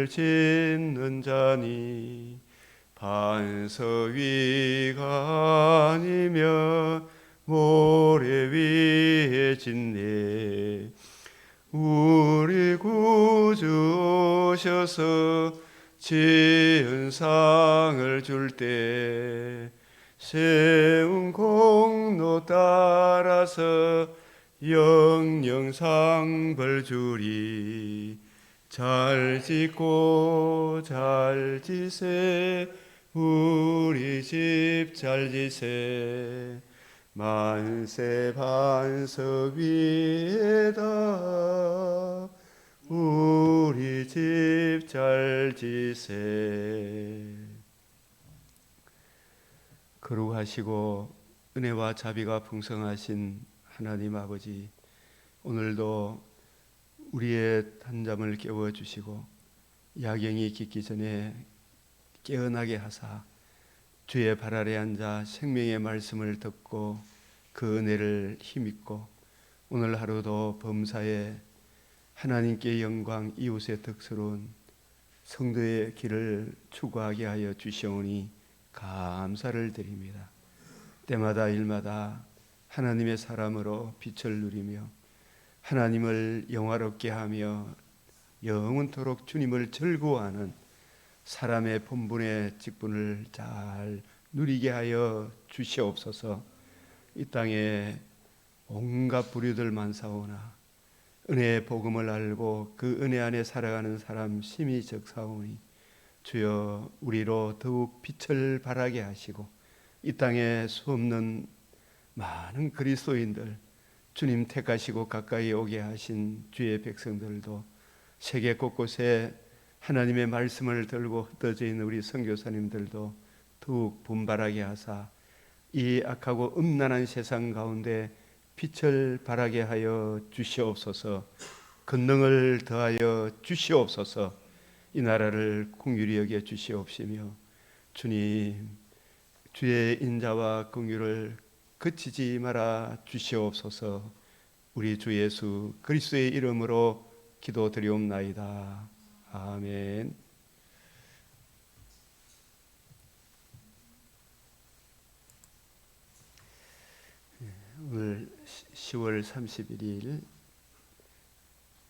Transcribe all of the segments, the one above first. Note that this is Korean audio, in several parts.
짓는 자니 반석 위가 아니며 모래 위에 짓네. 우리 구주 오셔서 지은 상을 줄 때 세운 공로 따라서 영영 상벌 주리. 잘 짓고 잘 지세 우리 집 잘 지세. 만세 반석 위에다 우리 집 잘 지세. 거룩하시고 은혜와 자비가 풍성하신 하나님 아버지, 오늘도 우리의 한잠을 깨워주시고 야경이 깃기 전에 깨어나게 하사 주의 발 아래 앉아 생명의 말씀을 듣고 그 은혜를 힘입고 오늘 하루도 범사에 하나님께 영광, 이웃의 덕스러운 성도의 길을 추구하게 하여 주시오니 감사를 드립니다. 때마다 일마다 하나님의 사람으로 빛을 누리며 하나님을 영화롭게 하며 영원토록 주님을 즐거워하는 사람의 본분의 직분을 잘 누리게 하여 주시옵소서. 이 땅에 온갖 부류들 많사오나 은혜의 복음을 알고 그 은혜 안에 살아가는 사람 심히 적사오니 주여 우리로 더욱 빛을 발하게 하시고 이 땅에 수없는 많은 그리스도인들, 주님 택하시고 가까이 오게 하신 주의 백성들도 세계 곳곳에 하나님의 말씀을 들고 흩어져 있는 우리 선교사님들도 더욱 분발하게 하사 이 악하고 음란한 세상 가운데 빛을 발하게 하여 주시옵소서. 권능을 더하여 주시옵소서. 이 나라를 긍휼히 여겨 주시옵시며 주님, 주의 인자와 긍휼을 그치지 말아 주시옵소서. 우리 주 예수 그리스도의 이름으로 기도드리옵나이다. 아멘. 오늘 10월 31일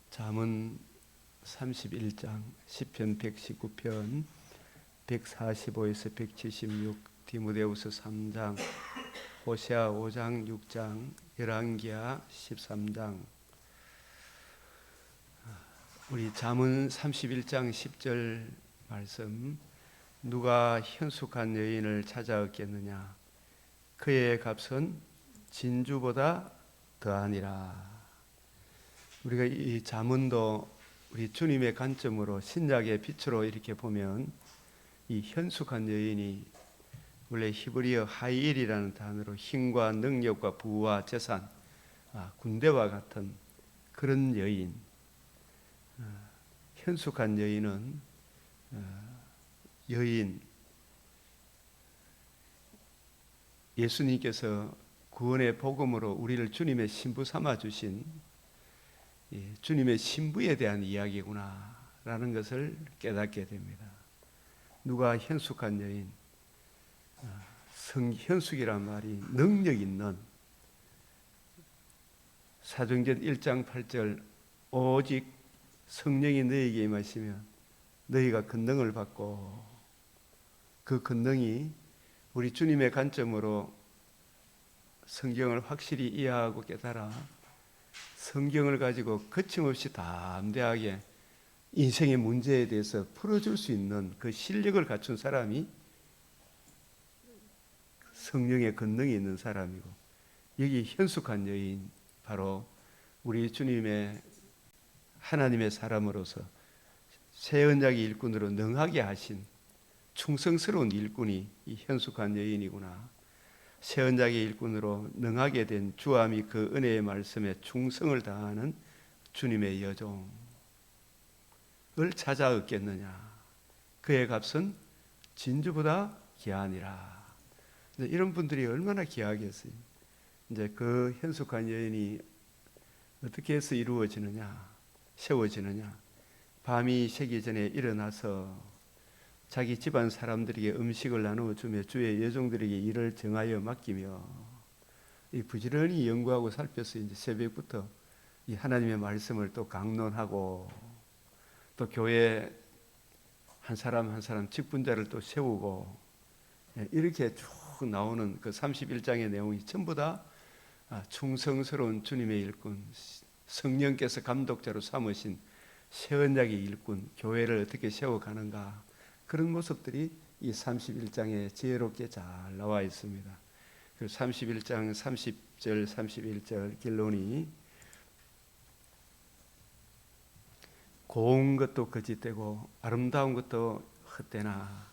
잠언 31장, 시편 119편, 145에서 176, 디모데후서 3장, 호세아 5장, 6장, 열왕기하 13장. 우리 잠언 31장 10절 말씀, 누가 현숙한 여인을 찾아 얻겠느냐? 그의 값은 진주보다 더하니라. 우리가 이 잠언도 우리 주님의 관점으로 신약의 빛으로 이렇게 보면 이 현숙한 여인이 원래 히브리어 하일이라는 단어로 힘과 능력과 부와 재산, 군대와 같은 그런 여인, 현숙한 여인은 여인, 예수님께서 구원의 복음으로 우리를 주님의 신부 삼아 주신 주님의 신부에 대한 이야기구나 라는 것을 깨닫게 됩니다. 누가 현숙한 여인, 현숙이란 말이 능력 있는, 사도행전 1장 8절 오직 성령이 너희에게 임하시면 너희가 권능을 받고, 그 권능이 우리 주님의 관점으로 성경을 확실히 이해하고 깨달아 성경을 가지고 거침없이 담대하게 인생의 문제에 대해서 풀어줄 수 있는 그 실력을 갖춘 사람이 성령의 권능이 있는 사람이고, 여기 현숙한 여인, 바로 우리 주님의 하나님의 사람으로서 새 언약의 일꾼으로 능하게 하신 충성스러운 일꾼이 이 현숙한 여인이구나. 새 언약의 일꾼으로 능하게 된 주함이 그 은혜의 말씀에 충성을 다하는 주님의 여종을 찾아 얻겠느냐? 그의 값은 진주보다 귀하니라. 이런 분들이 얼마나 귀하겠어요. 이제 그 현숙한 여인이 어떻게 해서 이루어지느냐, 세워지느냐? 밤이 새기 전에 일어나서 자기 집안 사람들에게 음식을 나누어 주며 주의 여종들에게 일을 정하여 맡기며 이 부지런히 연구하고 살펴서 이제 새벽부터 이 하나님의 말씀을 또 강론하고 또 교회 한 사람 한 사람 직분자를 또 세우고 이렇게 쭉 나오는 그 31장의 내용이 전부 다 충성스러운 주님의 일꾼, 성령께서 감독자로 삼으신 새 언약의 일꾼, 교회를 어떻게 세워가는가, 그런 모습들이 이 31장에 지혜롭게 잘 나와 있습니다. 그 31장 30절 31절 결론이 고운 것도 거짓되고 아름다운 것도 헛되나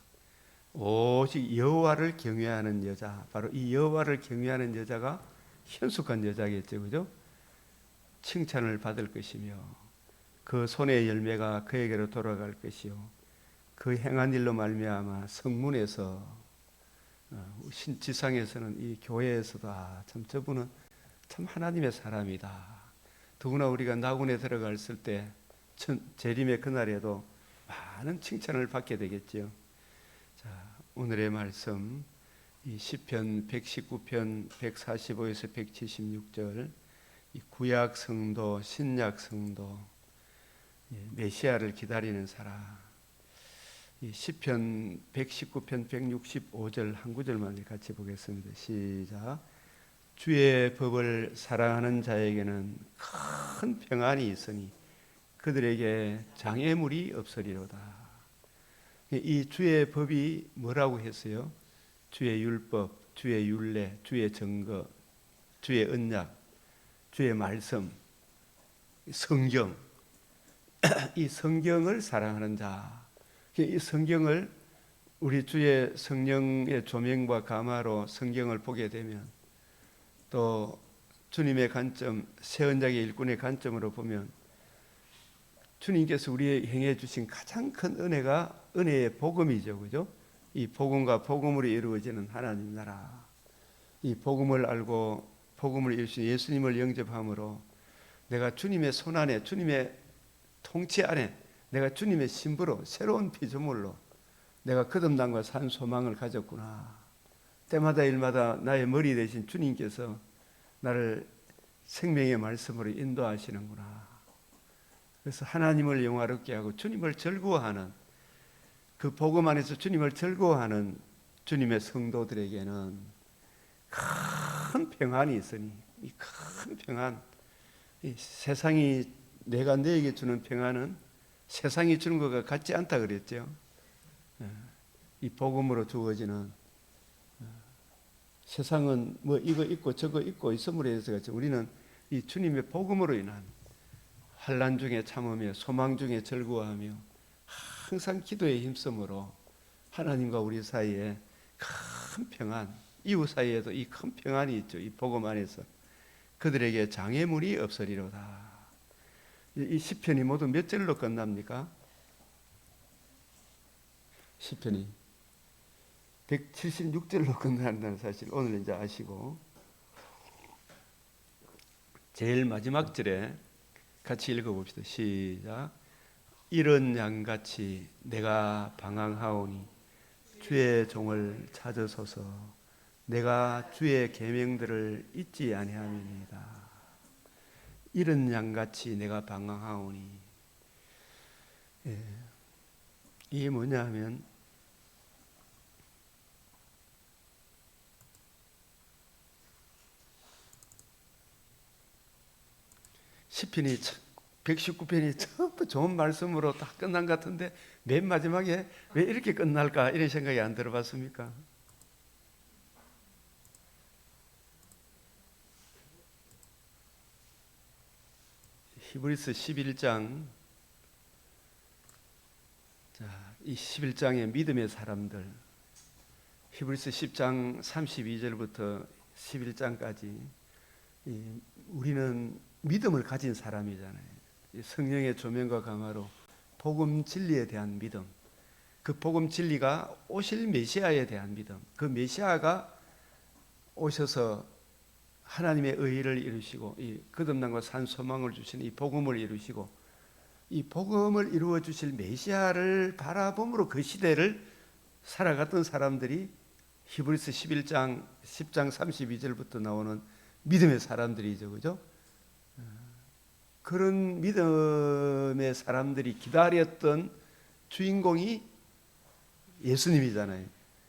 오직 여호와를 경외하는 여자, 바로 이 여호와를 경외하는 여자가 현숙한 여자겠죠, 그죠? 칭찬을 받을 것이며 그 손의 열매가 그에게로 돌아갈 것이요 그 행한 일로 말미암아 성문에서 지상에서는 이 교회에서도 참 저분은 참 하나님의 사람이다. 더구나 우리가 나군에 들어갔을 때 재림의 그날에도 많은 칭찬을 받게 되겠지요. 자, 오늘의 말씀 이 시편 119편 145에서 176절 이 구약 성도, 신약 성도, 메시아를 기다리는 사람. 이 시편 119편 165절 한 구절만 같이 보겠습니다. 시작. 주의 법을 사랑하는 자에게는 큰 평안이 있으니 그들에게 장애물이 없으리로다. 이 주의 법이 뭐라고 했어요? 주의 율법, 주의 율례, 주의 증거, 주의 언약, 주의 말씀, 성경. 이 성경을 사랑하는 자, 이 성경을 우리 주의 성령의 조명과 감화로 성경을 보게 되면 또 주님의 관점, 새 언약의 일꾼의 관점으로 보면 주님께서 우리에게 행해 주신 가장 큰 은혜가 은혜의 복음이죠, 그죠? 이 복음과 복음으로 이루어지는 하나님 나라, 이 복음을 알고 복음을 이루신 예수님을 영접함으로 내가 주님의 손 안에, 주님의 통치 안에, 내가 주님의 신부로 새로운 피조물로 내가 거듭남과 산 소망을 가졌구나. 때마다 일마다 나의 머리 되신 주님께서 나를 생명의 말씀으로 인도하시는구나. 그래서 하나님을 영화롭게 하고 주님을 즐거워하는, 그 복음 안에서 주님을 즐거워하는 주님의 성도들에게는 큰 평안이 있으니, 이 큰 평안, 이 세상이 내가 너에게 주는 평안은 세상이 주는 것과 같지 않다 그랬죠. 이 복음으로 주어지는, 세상은 뭐 이거 있고 저거 있고 있음으로 해서 그렇죠. 우리는 이 주님의 복음으로 인한 환난 중에 참으며 소망 중에 즐거워하며 항상 기도에 힘쓰므로 하나님과 우리 사이에 큰 평안, 이웃 사이에도 이 큰 평안이 있죠. 이 복음 안에서 그들에게 장애물이 없으리로다. 이 시편이 모두 몇 절로 끝납니까? 시편이 176절로 끝난다는 사실 오늘 이제 아시고, 제일 마지막 절에 같이 읽어봅시다. 시작. 이런 양같이 내가 방황하오니 주의 종을 찾으소서. 내가 주의 계명들을 잊지 아니함이니이다. 이런 양같이 내가 방황하오니, 이게 뭐냐 하면 시편이 119편이 전부 좋은 말씀으로 다 끝난 것 같은데 맨 마지막에 왜 이렇게 끝날까, 이런 생각이 안 들어봤습니까? 히브리서 11장, 자, 이 11장의 믿음의 사람들, 히브리서 10장 32절부터 11장까지 우리는 믿음을 가진 사람이잖아요. 성령의 조명과 강화로 복음 진리에 대한 믿음, 그 복음 진리가 오실 메시아에 대한 믿음, 그 메시아가 오셔서 하나님의 의를 이루시고 이 거듭남과 산 소망을 주시는 이 복음을 이루시고 이 복음을 이루어 주실 메시아를 바라봄으로 그 시대를 살아갔던 사람들이 히브리서 11장 10장 32절부터 나오는 믿음의 사람들이죠. 그죠? 그런 믿음의 사람들이 기다렸던 주인공이 예수님이잖아요.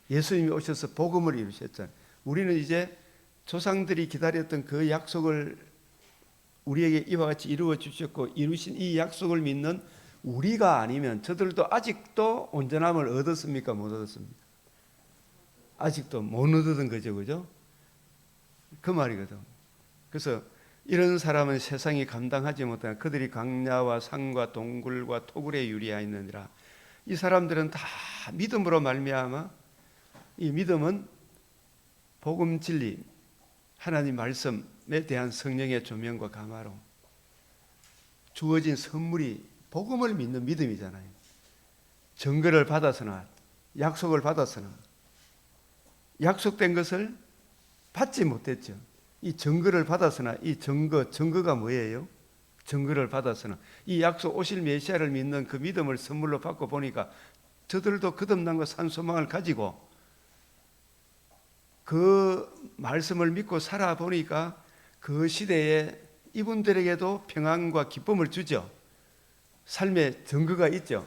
예수님이 오셔서 복음을 이루셨잖아요. 우리는 이제 조상들이 기다렸던 그 약속을 우리에게 이와 같이 이루어 주셨고, 이루신 이 약속을 믿는 우리가 아니면 저들도 아직도 온전함을 얻었습니까? 못 얻었습니까? 아직도 못 얻은 거죠. 그죠? 그 말이거든. 그래서 이런 사람은 세상이 감당하지 못하는, 그들이 강야와 산과 동굴과 토굴에 유리하였느니라. 이 사람들은 다 믿음으로 말미암아, 이 믿음은 복음 진리, 하나님 말씀에 대한 성령의 조명과 감화로 주어진 선물이 복음을 믿는 믿음이잖아요. 증거를 받아서나 약속을 받아서나 약속된 것을 받지 못했죠. 이 증거를 받아서나, 이 증거가 뭐예요? 증거를 받아서나 이 약속 오실 메시아를 믿는 그 믿음을 선물로 받고 보니까 저들도 거듭남과 산소망을 가지고 그 말씀을 믿고 살아보니까 그 시대에 이분들에게도 평안과 기쁨을 주죠. 삶의 증거가 있죠.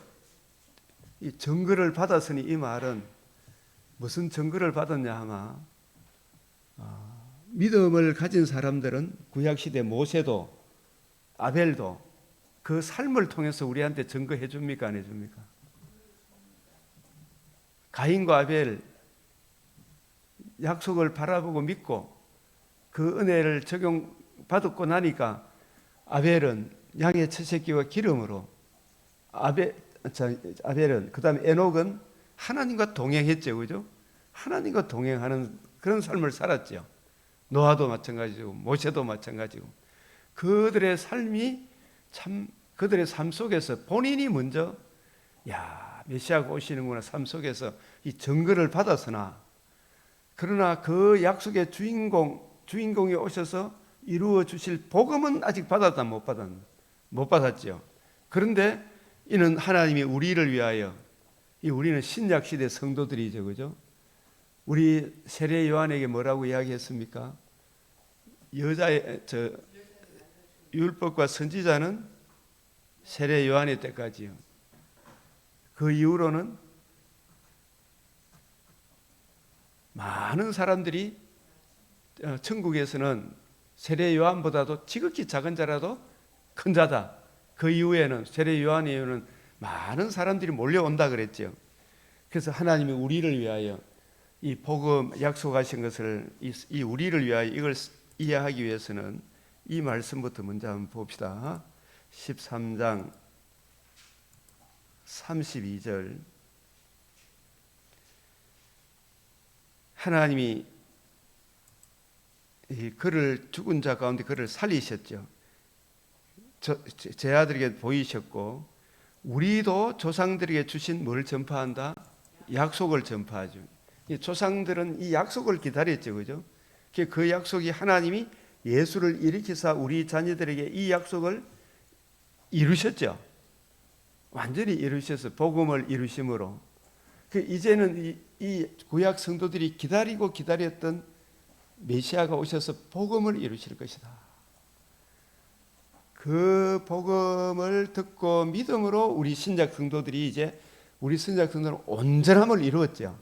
이 증거를 받았으니, 이 말은 무슨 증거를 받았냐 하면, 믿음을 가진 사람들은 구약시대 모세도 아벨도 그 삶을 통해서 우리한테 증거해 줍니까? 안 해줍니까? 가인과 아벨 약속을 바라보고 믿고 그 은혜를 적용받고 나니까 아벨은 양의 첫 새끼와 기름으로, 아벨은, 그 다음에 에녹은 하나님과 동행했죠. 그죠? 하나님과 동행하는 그런 삶을 살았죠. 노아도 마찬가지고 모세도 마찬가지고, 그들의 삶이 참, 그들의 삶 속에서 본인이 먼저 메시아가 오시는구나 삶 속에서 이 증거를 받았으나, 그러나 그 약속의 주인공이 오셔서 이루어 주실 복음은 아직 받았다 못 받았죠. 그런데 이는 하나님이 우리를 위하여, 우리는 신약 시대 성도들이죠. 그죠? 우리 세례 요한에게 뭐라고 이야기했습니까? 율법과 선지자는 세례 요한의 때까지요. 그 이후로는 많은 사람들이 천국에서는 세례 요한보다도 지극히 작은 자라도 큰 자다. 그 이후에는, 세례 요한 이후에는 많은 사람들이 몰려온다 그랬죠. 그래서 하나님이 우리를 위하여 이 복음 약속하신 것을, 이 우리를 위하여 이걸 이해하기 위해서는 이 말씀부터 먼저 한번 봅시다. 13장 32절. 하나님이 그를, 죽은 자 가운데 그를 살리셨죠. 제 아들에게 보이셨고, 우리도 조상들에게 주신 뭘 전파한다? 약속을 전파하죠. 조상들은 이 약속을 기다렸죠. 그죠? 그 약속이, 하나님이 예수를 일으키사 우리 자녀들에게 이 약속을 이루셨죠. 완전히 이루셔서 복음을 이루심으로, 이제는 이 구약 성도들이 기다리고 기다렸던 메시아가 오셔서 복음을 이루실 것이다. 그 복음을 듣고 믿음으로 우리 신약 성도들이, 이제 우리 신약 성도는 온전함을 이루었죠.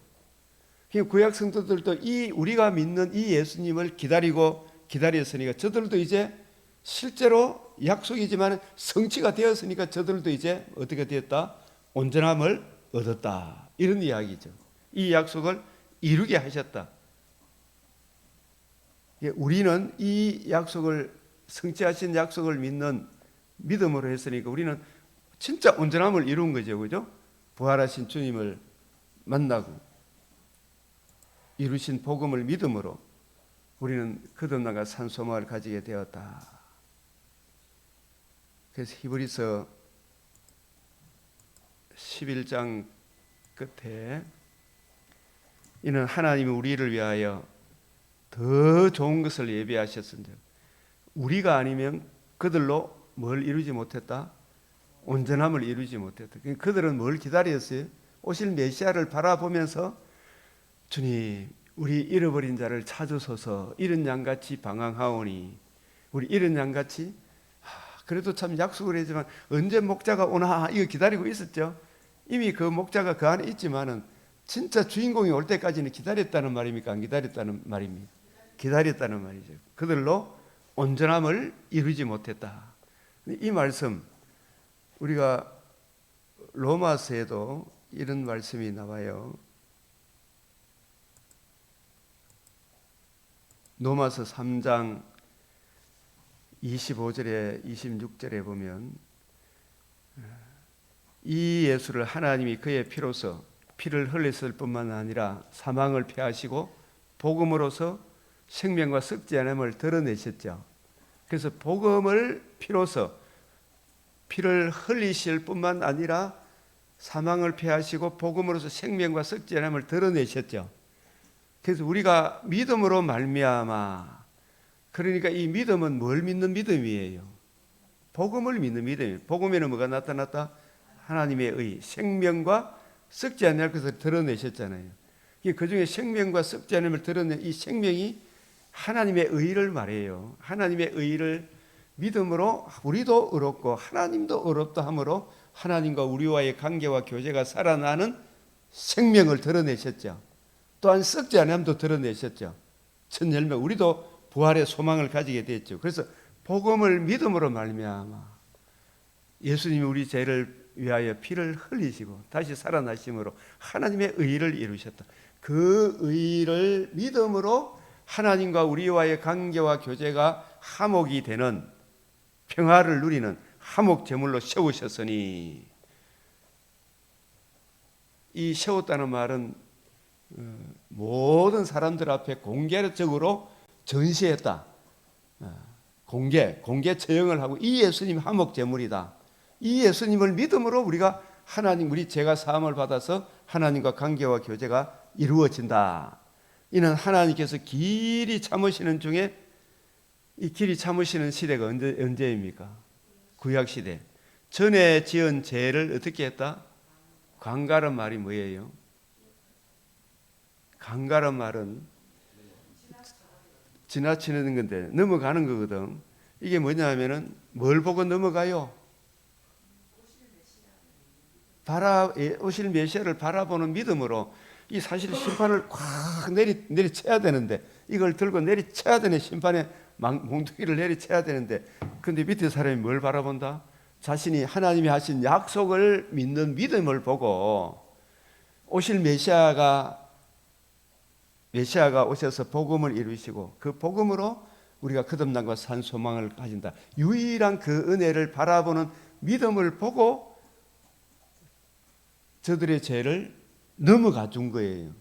구약 성도들도 우리가 믿는 이 예수님을 기다렸으니까 저들도 이제 실제로 약속이지만 성취가 되었으니까 저들도 이제 어떻게 되었다? 온전함을 얻었다. 이런 이야기죠. 이 약속을 이루게 하셨다. 우리는 이 약속을, 성취하신 약속을 믿는 믿음으로 했으니까 우리는 진짜 온전함을 이룬 거죠. 그죠? 부활하신 주님을 만나고 이루신 복음을 믿음으로 우리는 거듭나가 산소망을 가지게 되었다. 그래서 히브리서 11장 끝에, 이는 하나님이 우리를 위하여 더 좋은 것을 예비하셨은즉 우리가 아니면 그들로 뭘 이루지 못했다? 온전함을 이루지 못했다. 그들은 뭘 기다렸어요? 오실 메시아를 바라보면서 주님, 우리 잃어버린 자를 찾으소서. 이런 양같이 방황하오니, 우리 이런 양같이 그래도 참 약속을 했지만 언제 목자가 오나 이거 기다리고 있었죠. 이미 그 목자가 그 안에 있지만은 진짜 주인공이 올 때까지는 기다렸다는 말입니까? 안 기다렸다는 말입니까? 기다렸다는 말이죠. 그들로 온전함을 이루지 못했다. 이 말씀 우리가 로마서에도 이런 말씀이 나와요. 로마서 3장 25절에 26절에 보면 이 예수를 하나님이 그의 피로서 피를 흘렸을 뿐만 아니라 사망을 패하시고 복음으로서 생명과 썩지 않음을 드러내셨죠. 그래서 복음을 피로서 피를 흘리실 뿐만 아니라 사망을 패하시고 복음으로서 생명과 썩지 않음을 드러내셨죠. 그래서 우리가 믿음으로 말미암아, 그러니까 이 믿음은 뭘 믿는 믿음이에요? 복음을 믿는 믿음이에요. 복음에는 뭐가 나타났다? 하나님의 의, 생명과 썩지 않을 것을 드러내셨잖아요. 그 중에 생명과 썩지 않음을 드러낸 이 생명이 하나님의 의를 말해요. 하나님의 의를 믿음으로 우리도 의롭고 하나님도 의롭다 함으로 하나님과 우리와의 관계와 교제가 살아나는 생명을 드러내셨죠. 또한 썩지 않음도 드러내셨죠. 첫 열매, 우리도 부활의 소망을 가지게 됐죠. 그래서 복음을 믿음으로 말미암아 예수님이 우리 죄를 위하여 피를 흘리시고 다시 살아나심으로 하나님의 의를 이루셨다. 그 의를 믿음으로 하나님과 우리와의 관계와 교제가 화목이 되는, 평화를 누리는 화목 제물로 세우셨으니, 이 세웠다는 말은 모든 사람들 앞에 공개적으로 전시했다. 공개 처형을 하고 이 예수님 화목 제물이다. 이 예수님을 믿음으로 우리가 하나님, 우리 죄가 사함을 받아서 하나님과 관계와 교제가 이루어진다. 이는 하나님께서 길이 참으시는 중에, 이 길이 참으시는 시대가 언제입니까? 구약시대. 전에 지은 죄를 어떻게 했다? 강가란 말이 뭐예요? 강가란 말은 지나치는 건데 넘어가는 거거든. 이게 뭐냐 하면은 뭘 보고 넘어가요? 오실 메시아를 바라보는 믿음으로. 이 사실 심판을 꽉 내리쳐야 되는데, 이걸 들고 내리쳐야 되는, 심판의 몽둥이를 내리쳐야 되는데, 근데 밑에 사람이 뭘 바라본다? 자신이 하나님이 하신 약속을 믿는 믿음을 보고 오실 메시아가 오셔서 복음을 이루시고 그 복음으로 우리가 거듭남과 산 소망을 가진다. 유일한 그 은혜를 바라보는 믿음을 보고 저들의 죄를 넘어가 준 거예요.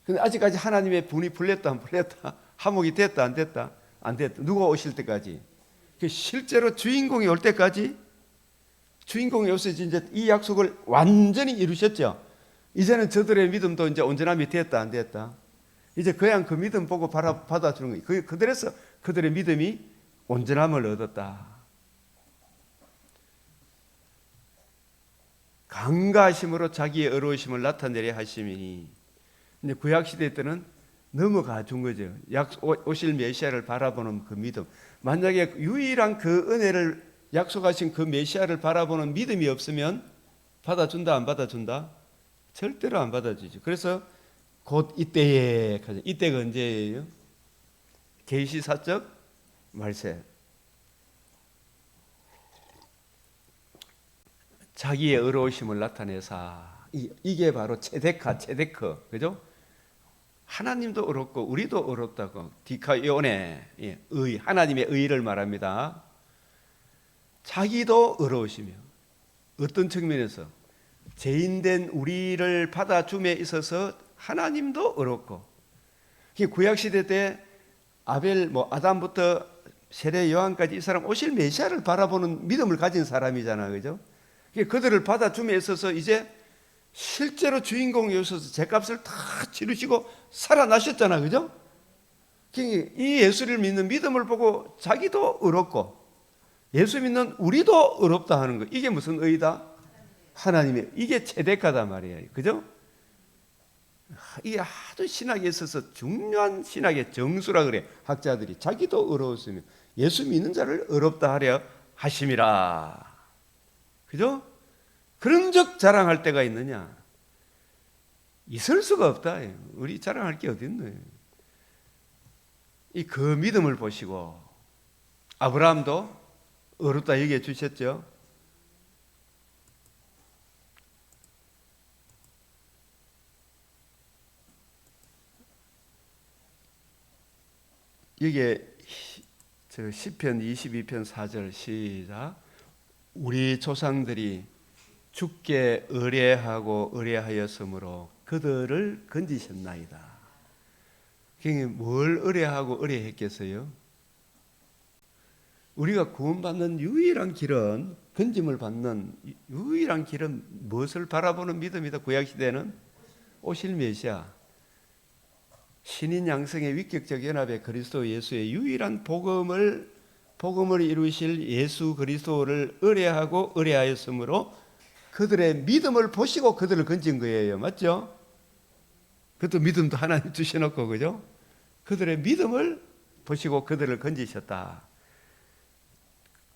근데 아직까지 하나님의 분이 풀렸다 안 풀렸다? 화목이 됐다 안 됐다? 안 됐다. 누가 오실 때까지? 실제로 주인공이 올 때까지, 주인공이 오셔서 이제 이 약속을 완전히 이루셨죠. 이제는 저들의 믿음도 이제 온전함이 됐다 안 됐다? 이제 그냥 그 믿음 보고 받아주는 거예요. 그들에서 그들의 믿음이 온전함을 얻었다. 강가하심으로 자기의 의로우심을 나타내려 하심이니. 근데 구약시대 때는 넘어가 준 거죠. 오실 메시아를 바라보는 그 믿음. 만약에 유일한 그 은혜를 약속하신 그 메시아를 바라보는 믿음이 없으면 받아준다 안 받아준다? 절대로 안 받아주죠. 그래서 곧 이때에, 이때가 언제예요? 계시사적 말세. 자기의 의로우심을 나타내사. 이게 바로 체데크, 그죠? 하나님도 의롭고 우리도 의롭다고. 디카이오네, 의, 하나님의 의를 말합니다. 자기도 의로우시며, 어떤 측면에서 죄인된 우리를 받아줌에 있어서 하나님도 의롭고. 구약시대 때 아벨, 아담부터 세례 요한까지 이 사람 오실 메시아를 바라보는 믿음을 가진 사람이잖아, 그죠? 그들을 받아줌에 있어서 이제 실제로 주인공이 오셔서 죄값을 다 치르시고 살아나셨잖아, 그죠? 이 예수를 믿는 믿음을 보고 자기도 의롭고 예수 믿는 우리도 의롭다 하는 거. 이게 무슨 의다? 하나님의, 이게 최대가다 말이에요. 그죠? 이게 아주 신학에 있어서 중요한 신학의 정수라 그래. 학자들이 자기도 의로웠으면 예수 믿는 자를 의롭다 하려 하심이라. 그죠? 그런즉 자랑할 때가 있느냐? 있을 수가 없다. 우리 자랑할 게 어디 있노? 이 그 믿음을 보시고 아브라함도 의롭다 얘기해 주셨죠. 이게 저 시편 22편 4절 시작. 우리 조상들이 주께 의뢰하고 의뢰하였으므로 그들을 건지셨나이다. 그게 뭘 의뢰하고 의뢰했겠어요? 우리가 구원받는 유일한 길은, 건짐을 받는 유일한 길은 무엇을 바라보는 믿음이다. 구약시대는 오실 메시아, 신인 양성의 위격적 연합의 그리스도 예수의 유일한 복음을 이루실 예수 그리스도를 의뢰하고 의뢰하였으므로 그들의 믿음을 보시고 그들을 건진 거예요. 맞죠? 그것도 믿음도 하나님 주셔놓고, 그죠? 그들의 믿음을 보시고 그들을 건지셨다.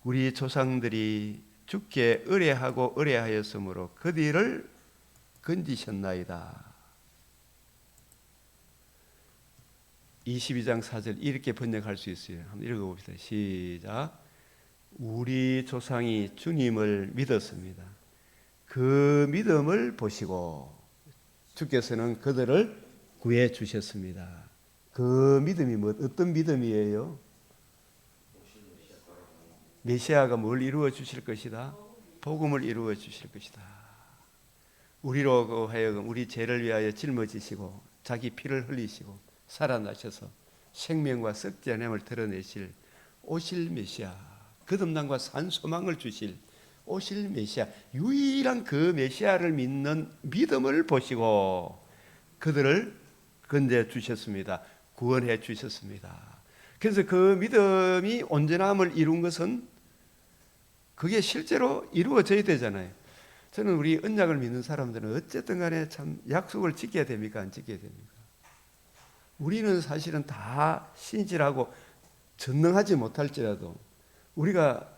우리 조상들이 주께 의뢰하고 의뢰하였으므로 그들을 건지셨나이다. 22장 4절 이렇게 번역할 수 있어요. 한번 읽어봅시다. 시작. 우리 조상이 주님을 믿었습니다. 그 믿음을 보시고 주께서는 그들을 구해 주셨습니다. 그 믿음이 어떤 믿음이에요? 메시아가 뭘 이루어 주실 것이다? 복음을 이루어 주실 것이다. 우리로 하여금 우리 죄를 위하여 짊어지시고 자기 피를 흘리시고 살아나셔서 생명과 썩지 않음을 드러내실 오실 메시아, 거듭남과 산 소망을 주실 오실 메시아, 유일한 그 메시아를 믿는 믿음을 보시고 그들을 건져 주셨습니다. 구원해 주셨습니다. 그래서 그 믿음이 온전함을 이룬 것은 그게 실제로 이루어져야 되잖아요. 저는 우리 언약을 믿는 사람들은 어쨌든 간에 참 약속을 지켜야 됩니까? 안 지켜야 됩니까? 우리는 사실은 다 신실하고 전능하지 못할지라도 우리가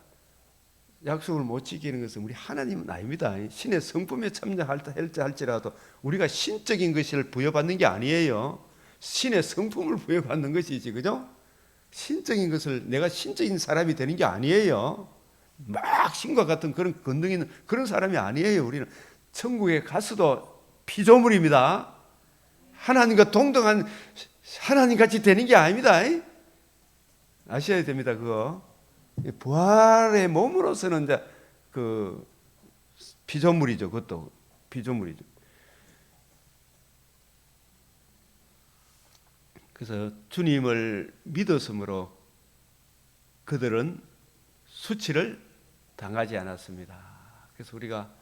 약속을 못 지키는 것은 우리 하나님은 아닙니다. 신의 성품에 참여할지라도 우리가 신적인 것을 부여받는 게 아니에요. 신의 성품을 부여받는 것이지, 그죠? 신적인 것을, 내가 신적인 사람이 되는 게 아니에요. 막 신과 같은 그런 권능 있는 그런 사람이 아니에요. 우리는 천국에 가서도 피조물입니다. 하나님과 동등한 하나님 같이 되는 게 아닙니다. 아셔야 됩니다. 그거 부활의 몸으로서는 이제 그 피조물이죠. 그것도 피조물이죠. 그래서 주님을 믿었으므로 그들은 수치를 당하지 않았습니다. 그래서 우리가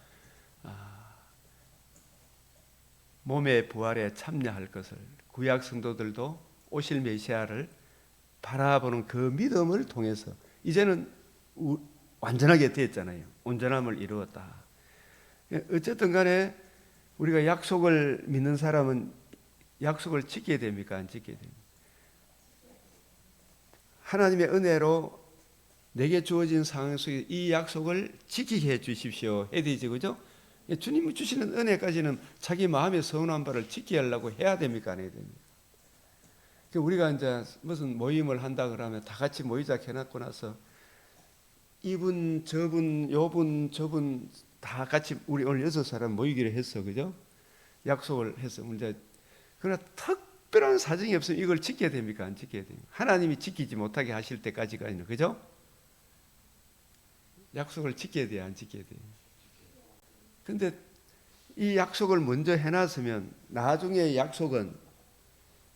몸의 부활에 참여할 것을, 구약 성도들도 오실 메시아를 바라보는 그 믿음을 통해서 이제는 완전하게 되었잖아요. 온전함을 이루었다. 어쨌든 간에 우리가 약속을 믿는 사람은 약속을 지켜야 됩니까? 안 지켜야 됩니까? 하나님의 은혜로 내게 주어진 상황 속에 이 약속을 지키게 해 주십시오. 해야 되지, 그죠? 주님이 주시는 은혜까지는 자기 마음의 서운한 바를 지켜야 하려고 해야 됩니까? 안 해야 됩니까? 우리가 이제 무슨 모임을 한다 그러면 다 같이 모이자 해놨고 나서 이분, 저분, 요분, 저분 다 같이 우리 오늘 6사람 모이기로 했어. 그죠? 약속을 했어. 이제 그러나 특별한 사정이 없으면 이걸 지켜야 됩니까? 안 지켜야 됩니까? 하나님이 지키지 못하게 하실 때까지가 있는, 그죠? 약속을 지켜야 돼요? 안 지켜야 돼요? 근데 이 약속을 먼저 해놨으면 나중에 약속은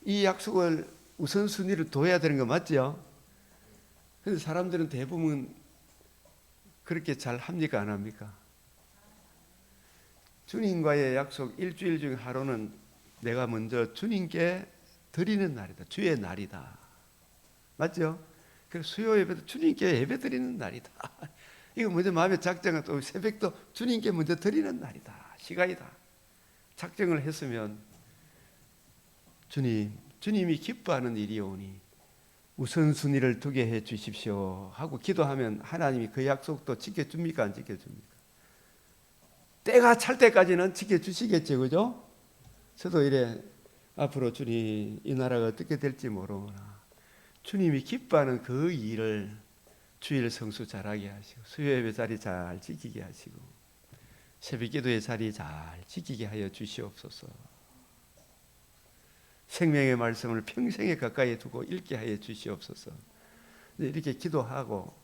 이 약속을 우선순위를 둬야 되는 거 맞죠? 근데 사람들은 대부분 그렇게 잘 합니까? 안 합니까? 주님과의 약속 일주일 중 하루는 내가 먼저 주님께 드리는 날이다. 주의 날이다. 맞죠? 그 수요 예배도 주님께 예배 드리는 날이다. 이거 먼저 마음의 작정은 또 새벽도 주님께 먼저 드리는 날이다. 시간이다. 작정을 했으면 주님이 기뻐하는 일이 오니 우선순위를 두게 해 주십시오 하고 기도하면 하나님이 그 약속도 지켜줍니까? 안 지켜줍니까? 때가 찰 때까지는 지켜주시겠죠. 그죠? 저도 이래 앞으로 주님 이 나라가 어떻게 될지 모르나 주님이 기뻐하는 그 일을 주일 성수 잘하게 하시고 수요예배 자리 잘 지키게 하시고 새벽기도의 자리 잘 지키게 하여 주시옵소서. 생명의 말씀을 평생에 가까이 두고 읽게 하여 주시옵소서. 이렇게 기도하고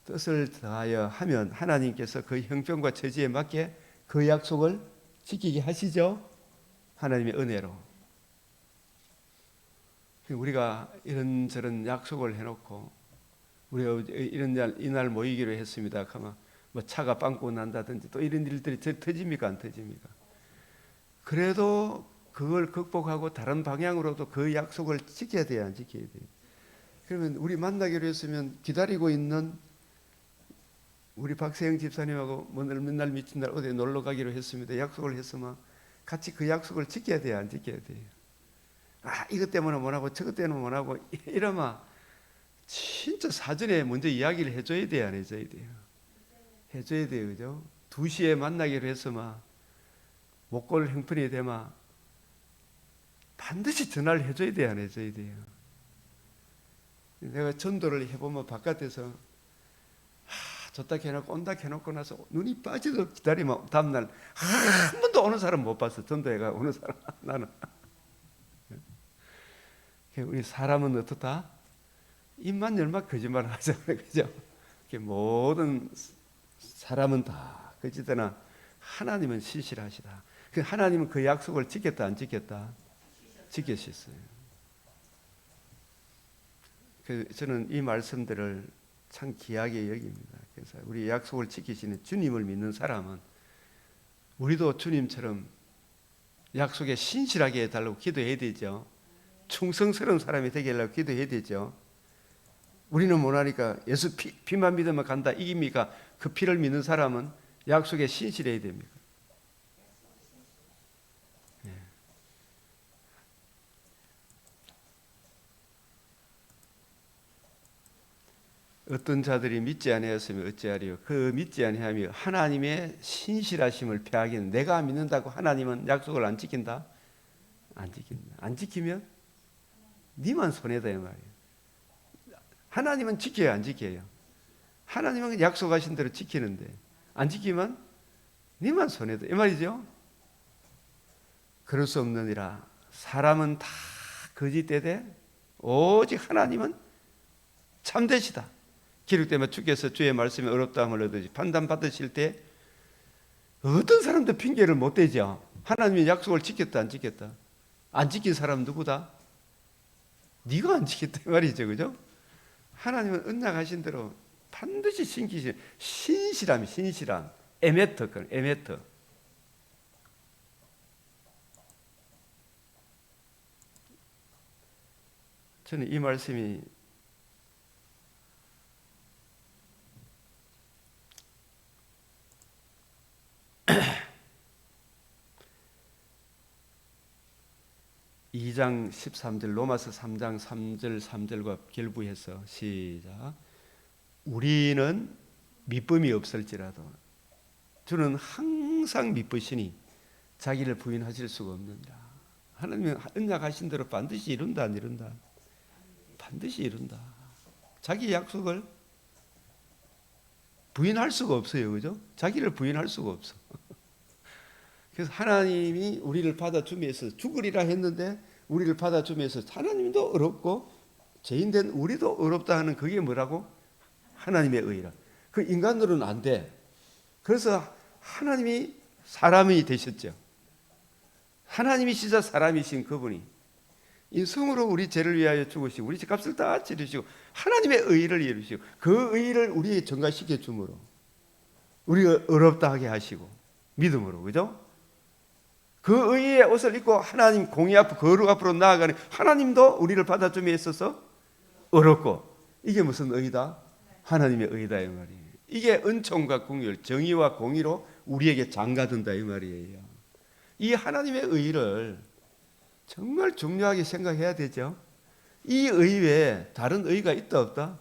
뜻을 다하여 하면 하나님께서 그 형편과 처지에 맞게 그 약속을 지키게 하시죠. 하나님의 은혜로. 우리가 이런저런 약속을 해놓고 우리가 이날 모이기로 했습니다. 그러면 뭐 차가 빵꾸 난다든지 또 이런 일들이 터집니까? 안 터집니까? 그래도 그걸 극복하고 다른 방향으로도 그 약속을 지켜야 돼요, 안 지켜야 돼요? 그러면 우리 만나기로 했으면 기다리고 있는 우리 박세영 집사님하고 맨날 미친 날 어디 놀러 가기로 했습니다. 약속을 했으면 같이 그 약속을 지켜야 돼요, 안 지켜야 돼요? 아, 이것 때문에 못하고 저것 때문에 못하고 이러면 진짜 사전에 먼저 이야기를 해줘야 돼요, 안 해줘야 돼요? 해줘야 돼요, 그죠? 2시에 만나기로 했으면 목골 형편이 되면 반드시 전화를 해줘야 돼요, 안 해줘야 돼요? 내가 전도를 해보면 바깥에서 줬다 해놓고 온다 해놓고 나서 눈이 빠지도록 기다리면 다음날 한 번도 오는 사람 못 봤어. 전도회가 오는 사람 나는. 우리 사람은 어떻다? 입만 열면 거짓말 하잖아요, 그죠? 모든 사람은 다 거짓되나 하나님은 신실하시다. 하나님은 그 약속을 지켰다, 안 지켰다? 지키셨어요. 저는 이 말씀들을 참 귀하게 여깁니다. 그래서 우리 약속을 지키시는 주님을 믿는 사람은 우리도 주님처럼 약속에 신실하게 해달라고 기도해야 되죠. 충성스러운 사람이 되게 하려고 기도해야 되죠. 우리는 못하니까 예수 피만 믿으면 간다 이깁니까? 그 피를 믿는 사람은 약속에 신실해야 됩니다. 네. 어떤 자들이 믿지 아니하였으면 어찌하리요? 그 믿지 아니하며 하나님의 신실하심을 폐하기는 내가 믿는다고 하나님은 약속을 안 지킨다? 안 지킨다. 안 지키면 니만 손해다 이 말이에요. 하나님은 지켜요, 안 지켜요? 하나님은 약속하신 대로 지키는데 안 지키면 니만 손해다 이 말이죠. 그럴 수 없느니라. 사람은 다 거짓되되 오직 하나님은 참되시다. 기록되면 주께서 주의 말씀이 어렵다함을 얻으시 판단받으실 때 어떤 사람도 핑계를 못 대죠. 하나님의 약속을 지켰다, 안 지켰다? 안 지킨 사람은 누구다? 네가 안 지켰다 이 말이죠, 그죠? 하나님은 언약하신 대로 반드시 신실함, 에메터, 에메터. 저는 이 말씀이 (2장 13절) 로마서 3장 3절 3절과 결부해서 시작. 우리는 믿음이 없을지라도 주는 항상 믿으시니 자기를 부인하실 수가 없느니라. 하나님은 언약하신 대로 반드시 이룬다, 안 이룬다? 반드시 이룬다. 자기 약속을 부인할 수가 없어요, 그죠? 자기를 부인할 수가 없어. 그래서 하나님이 우리를 받아주면서 죽으리라 했는데 우리를 받아주면서 하나님도 어렵고 죄인된 우리도 어렵다 하는 그게 뭐라고? 하나님의 의라. 그 인간으로는 안 돼. 그래서 하나님이 사람이 되셨죠. 하나님이 진짜 사람이신 그분이 인성으로 우리 죄를 위하여 죽으시고 우리 죄값을 다 치르시고 하나님의 의를 이루시고 그 의를 우리에게 전가시켜 주므로 우리가 어렵다 하게 하시고 믿음으로, 그죠? 그 의의 옷을 입고 하나님 공의 앞 거룩 앞으로 나아가는 하나님도 우리를 받아줌에 있어서 어렵고 이게 무슨 의다? 하나님의 의다 이 말이에요. 이게 은총과 공의를 정의와 공의로 우리에게 장가든다 이 말이에요. 이 하나님의 의를 정말 중요하게 생각해야 되죠. 이 의 외에 다른 의가 있다 없다?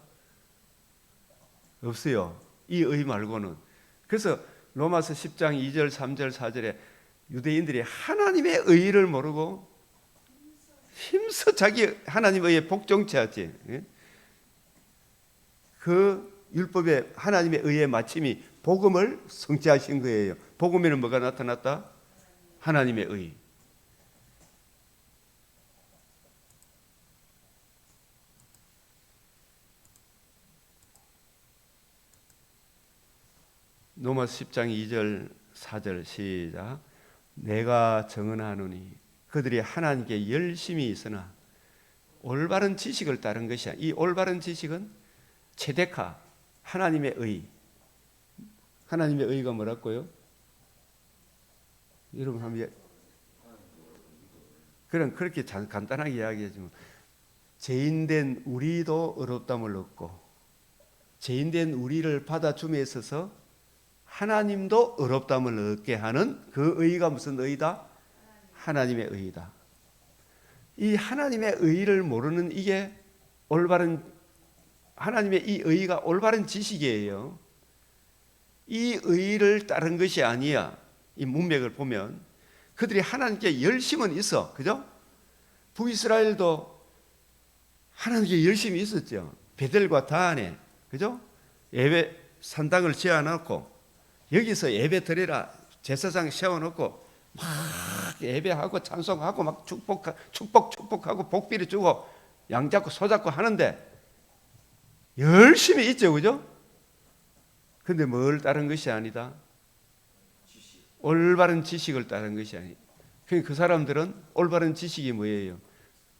없어요. 이 의 말고는. 그래서 로마서 10장 2절 3절 4절에 유대인들이 하나님의 의를 모르고 힘써 자기 하나님의 의에 복종체하지. 그 율법의 하나님의 의의 마침이 복음을 성취하신 거예요. 복음에는 뭐가 나타났다? 하나님의 의. 로마서 10장 2절 4절 시작. 내가 정언하노니 그들이 하나님께 열심히 있으나 올바른 지식을 따른 것이야. 이 올바른 지식은 체데카, 하나님의 의. 하나님의 의가 뭐라고요? 여러분 한번 그렇게 간단하게 이야기하지만 죄인된 우리도 의롭다함을 얻고 죄인된 우리를 받아줌에 있어서 하나님도 의롭다함을 얻게 하는 그 의가 무슨 의다? 하나님의 의다. 이 하나님의 의를 모르는 이게 올바른 하나님의 이 의가 올바른 지식이에요. 이 의를 따른 것이 아니야. 이 문맥을 보면 그들이 하나님께 열심은 있어. 그죠? 북이스라엘도 하나님께 열심히 있었죠. 베델과 다안에. 그죠? 예배 산당을 지어놓고 여기서 예배 드리라 제사장 세워놓고 막 예배하고 찬송하고 막 축복하고 복비를 주고 양 잡고 소 잡고 하는데 열심히 있죠. 그죠? 근데 뭘 따른 것이 아니다. 올바른 지식을 따른 것이 아니다. 그 사람들은 올바른 지식이 뭐예요?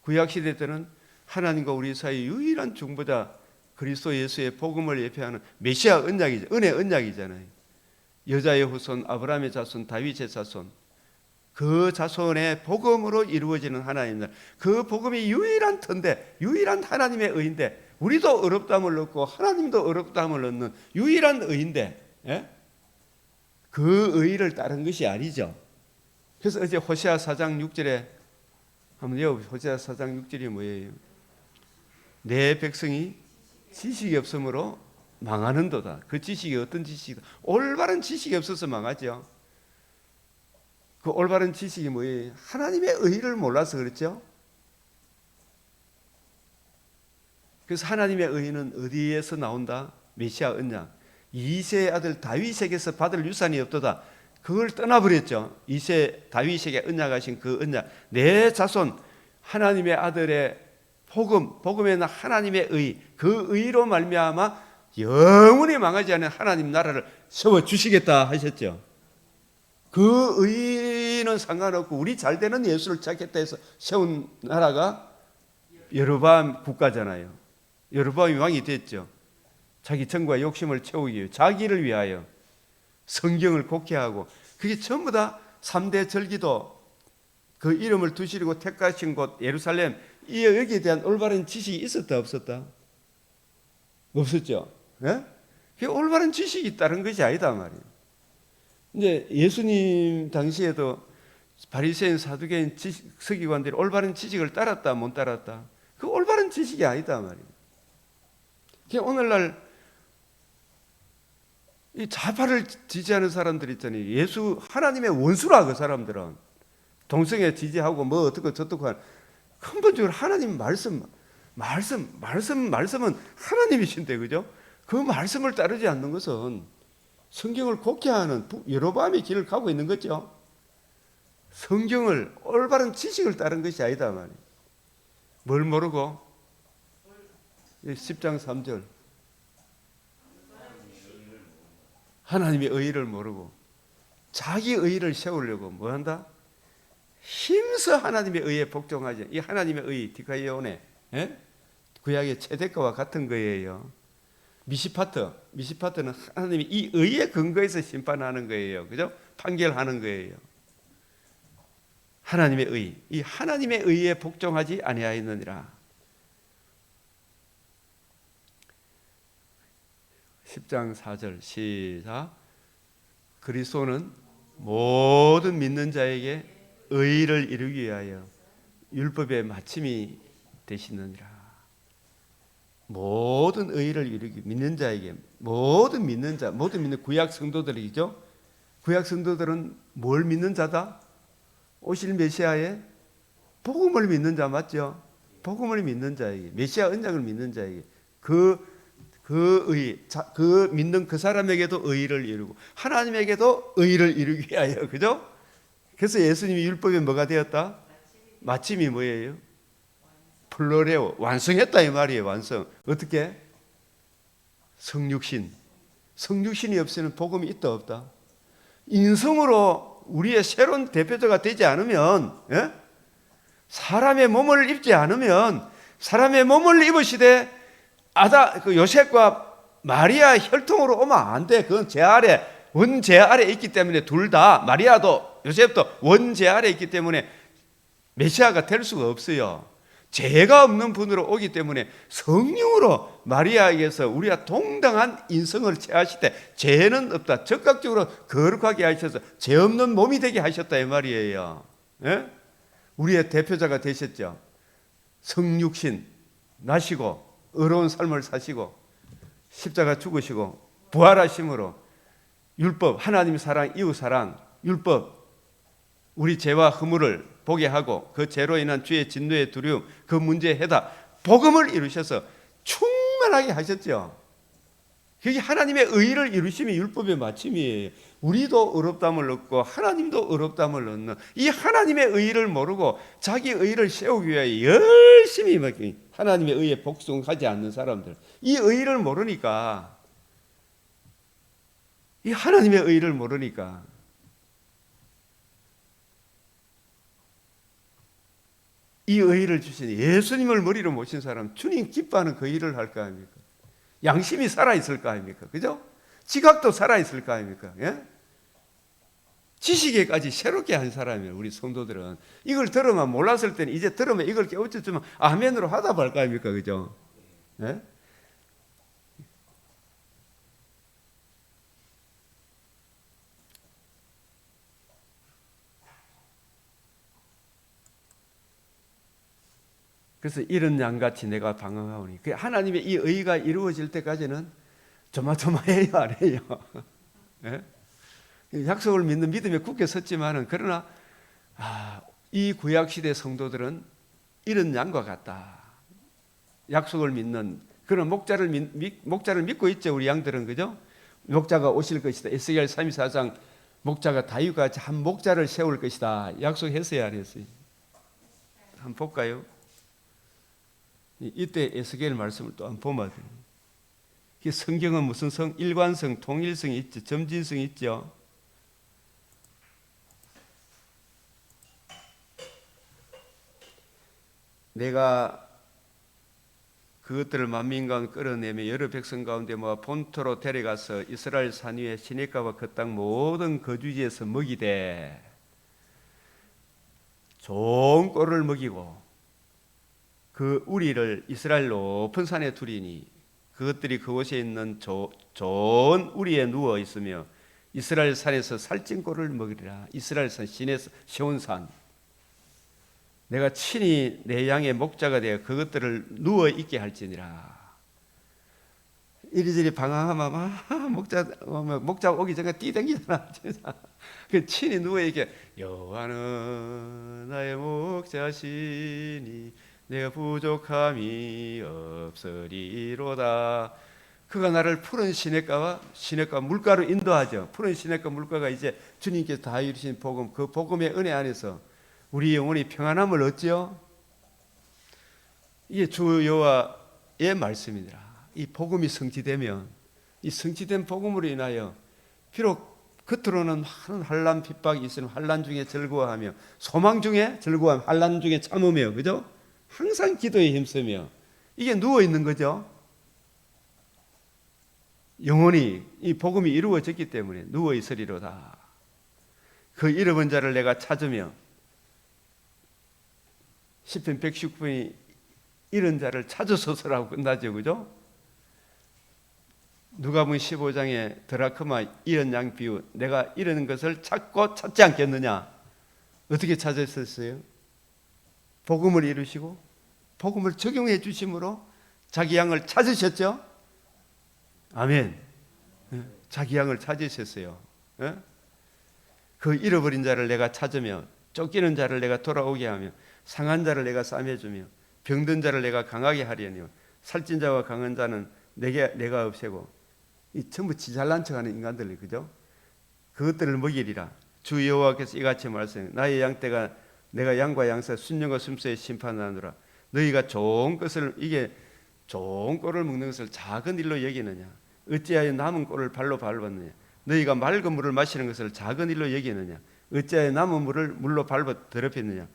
구약시대 때는 하나님과 우리 사이 유일한 중보자 그리스도 예수의 복음을 예표하는 메시아 언약이죠. 은혜 언약이잖아요. 여자의 후손, 아브라함의 자손, 다윗의 자손, 그 자손의 복음으로 이루어지는 하나님 나라. 그 복음이 유일한 터인데, 유일한 하나님의 의인데, 우리도 의롭다함을 얻고 하나님도 의롭다함을 얻는 유일한 의인데, 예? 그 의를 따른 것이 아니죠. 그래서 어제 호세아 4장 6절에 한번 요 호세아 4장 6절이 뭐예요? 내 백성이 지식이 없으므로 망하는도다. 그 지식이 어떤 지식이다? 올바른 지식이 없어서 망하죠. 그 올바른 지식이 뭐예요? 하나님의 의를 몰라서 그렇죠. 그래서 하나님의 의는 어디에서 나온다? 메시아 언약. 이세의 아들 다윗에게서 받을 유산이 없도다. 그걸 떠나버렸죠. 이세 다윗에게 언약하신 그 언약. 내 자손 하나님의 아들의 복음에는 하나님의 의, 그 의로 말미암아 영원히 망하지 않은 하나님 나라를 세워주시겠다 하셨죠. 그 의는 상관없고 우리 잘되는 예수를 찾겠다 해서 세운 나라가 여로보암 국가잖아요. 여로보암이 왕이 됐죠. 자기 정과 욕심을 채우기 위해 자기를 위하여 성경을 곡해하고 그게 전부 다 3대 절기도 그 이름을 두시고 택하신 곳 예루살렘 이 여기에 대한 올바른 지식이 있었다 없었다? 없었죠. 예? 그 올바른 지식이 따른 것이 아니다 말이에요. 이제 예수님 당시에도 바리새인 사두개인 서기관들이 올바른 지식을 따랐다 못 따랐다? 그 올바른 지식이 아니다 말이에요. 그 오늘날 이 좌파를 지지하는 사람들 있잖아요. 예수 하나님의 원수라 그 사람들은 동성애 지지하고 뭐 어떻고 저떻고 한 근본적으로 하나님 말씀은 하나님이신데 그죠? 그 말씀을 따르지 않는 것은 성경을 곡해하는 여로보암의 길을 가고 있는 거죠. 성경을 올바른 지식을 따른 것이 아니다 말이에요. 뭘 모르고 10장 3절 하나님의 의를 모르고 자기 의를 세우려고 뭐한다? 힘써 하나님의 의에 복종하지. 이 하나님의 의 디카이오네 구약의 체데카와 같은 거예요. 미시파트는 하나님이 이 의에 근거해서 심판하는 거예요. 그죠? 판결하는 거예요. 하나님의 의, 이 하나님의 의에 복종하지 아니하였느니라. 10장 4절 시작. 그리스도는 모든 믿는 자에게 의를 이루기 위하여 율법의 마침이 되시느니라. 모든 의를 이루기, 믿는 자에게, 모든 믿는 자, 모든 믿는 구약 성도들이죠. 구약 성도들은 뭘 믿는 자다? 오실 메시아의 복음을 믿는 자 맞죠? 복음을 믿는 자에게, 메시아 언약을 믿는 자에게 그 믿는 그 사람에게도 의를 이루고 하나님에게도 의를 이루기 위하여, 그죠? 그래서 예수님이 율법에 뭐가 되었다? 마침이 뭐예요? 플로레오, 완성했다 이 말이에요. 완성. 어떻게? 성육신. 성육신이 없이는 복음이 있다 없다? 인성으로 우리의 새로운 대표자가 되지 않으면, 예? 사람의 몸을 입지 않으면, 사람의 몸을 입으시되 요셉과 마리아 혈통으로 오면 안 돼. 그건 제 아래, 원제 아래 있기 때문에 둘 다, 마리아도 요셉도 원제 아래 있기 때문에 메시아가 될 수가 없어요. 죄가 없는 분으로 오기 때문에 성령으로 마리아에게서 우리가 동등한 인성을 취하실 때 죄는 없다. 적극적으로 거룩하게 하셔서 죄 없는 몸이 되게 하셨다 이 말이에요. 예? 우리의 대표자가 되셨죠. 성육신 나시고 의로운 삶을 사시고 십자가 죽으시고 부활하심으로 율법, 하나님 사랑, 이웃 사랑, 율법, 우리 죄와 허물을 보게 하고 그 죄로 인한 주의 진노의 두려움, 그 문제의 해답, 복음을 이루셔서 충만하게 하셨죠. 그게 하나님의 의를 이루심이 율법의 마침이에요. 우리도 의롭다함을 얻고 하나님도 의롭다함을 얻는 이 하나님의 의를 모르고 자기 의를 세우기 위해 열심히 하나님의 의에 복종하지 않는 사람들, 이 의를 모르니까, 이 하나님의 의를 모르니까 이 의를 주신 예수님을 머리로 모신 사람, 주님 기뻐하는 그 일을 할 거 아닙니까? 양심이 살아있을 거 아닙니까? 그죠? 지각도 살아있을 거 아닙니까? 예? 지식에까지 새롭게 한 사람이에요. 우리 성도들은 이걸 들으면, 몰랐을 때는 이제 들으면 이걸 깨우쳐주면 아멘으로 화답할 거 아닙니까? 그죠? 예? 그래서 이런 양같이 내가 방황하오니, 하나님의 이 의가 이루어질 때까지는 조마조마해요, 안 해요? 예? 약속을 믿는 믿음에 굳게 섰지만은, 그러나 이 구약시대 성도들은 이런 양과 같다. 약속을 믿는 그런 목자를 믿고 있죠. 우리 양들은, 그죠? 목자가 오실 것이다. 에스겔 34장 목자가 다윗과 같이 한 목자를 세울 것이다. 약속했어요, 안 했어요? 한번 볼까요? 이때 에스겔 말씀을 또 한번 보면 돼요. 성경은 무슨 성? 일관성, 통일성이 있죠. 점진성이 있죠. 내가 그것들을 만민 가운데 끌어내며 여러 백성 가운데 모아 본토로 데려가서 이스라엘 산 위에 시냇가와 그 땅 모든 거주지에서 먹이되 좋은 꼴을 먹이고 그 우리를 이스라엘 높은 산에 두리니 그것들이 그곳에 있는 좋은 우리에 누워 있으며 이스라엘 산에서 살찐 꼴을 먹이리라. 이스라엘 산 시내에서 시온산, 내가 친히 내 양의 목자가 되어 그것들을 누워 있게 할지니라. 이리저리 방황하면 목자 오기 전에 뛰댕기잖아. 그 친히 누워 있게, 여호와는 나의 목자시니 내가 부족함이 없으리로다. 그가 나를 푸른 시냇가 물가로 인도하죠. 푸른 시냇가 물가가 이제 주님께서 다 이루신 복음, 그 복음의 은혜 안에서 우리 영혼이 평안함을 얻지요. 이게 주 여호와의 말씀이니라. 이 복음이 성취되면, 이 성취된 복음으로 인하여 비록 겉으로는 많은 환난 핍박이 있으면 환난 중에 즐거워하며, 소망 중에 즐거워하며, 환난 중에 참으며, 그죠? 항상 기도에 힘쓰며, 이게 누워 있는 거죠. 영혼이 이 복음이 이루어졌기 때문에 누워 있으리로다. 그 잃어본 자를 내가 찾으며, 시편 119편이 이런 자를 찾으소서라고 끝나죠, 그죠? 누가복음 15장에 드라크마 잃은 양 비유, 내가 잃은 것을 찾고 찾지 않겠느냐? 어떻게 찾았었어요? 복음을 이루시고 복음을 적용해 주심으로 자기 양을 찾으셨죠? 아멘. 자기 양을 찾으셨어요. 그 잃어버린 자를 내가 찾으며 쫓기는 자를 내가 돌아오게 하며 상한 자를 내가 싸매주며 병든 자를 내가 강하게 하려니와 살찐 자와 강한 자는 내가 없애고, 이 전부 지 잘난 척하는 인간들, 그죠? 그것들을 먹이리라. 주 여호와께서 이같이 말씀해, 나의 양떼가 내가 양과 양사 순영과 숨소에 심판하노라. 너희가 좋은 것을, 이게 좋은 꼴을 먹는 것을 작은 일로 여기느냐? 어찌하여 남은 꼴을 발로 밟았느냐? 너희가 맑은 물을 마시는 것을 작은 일로 여기느냐? 어찌하여 남은 물을 물로 밟아 더럽혔느냐?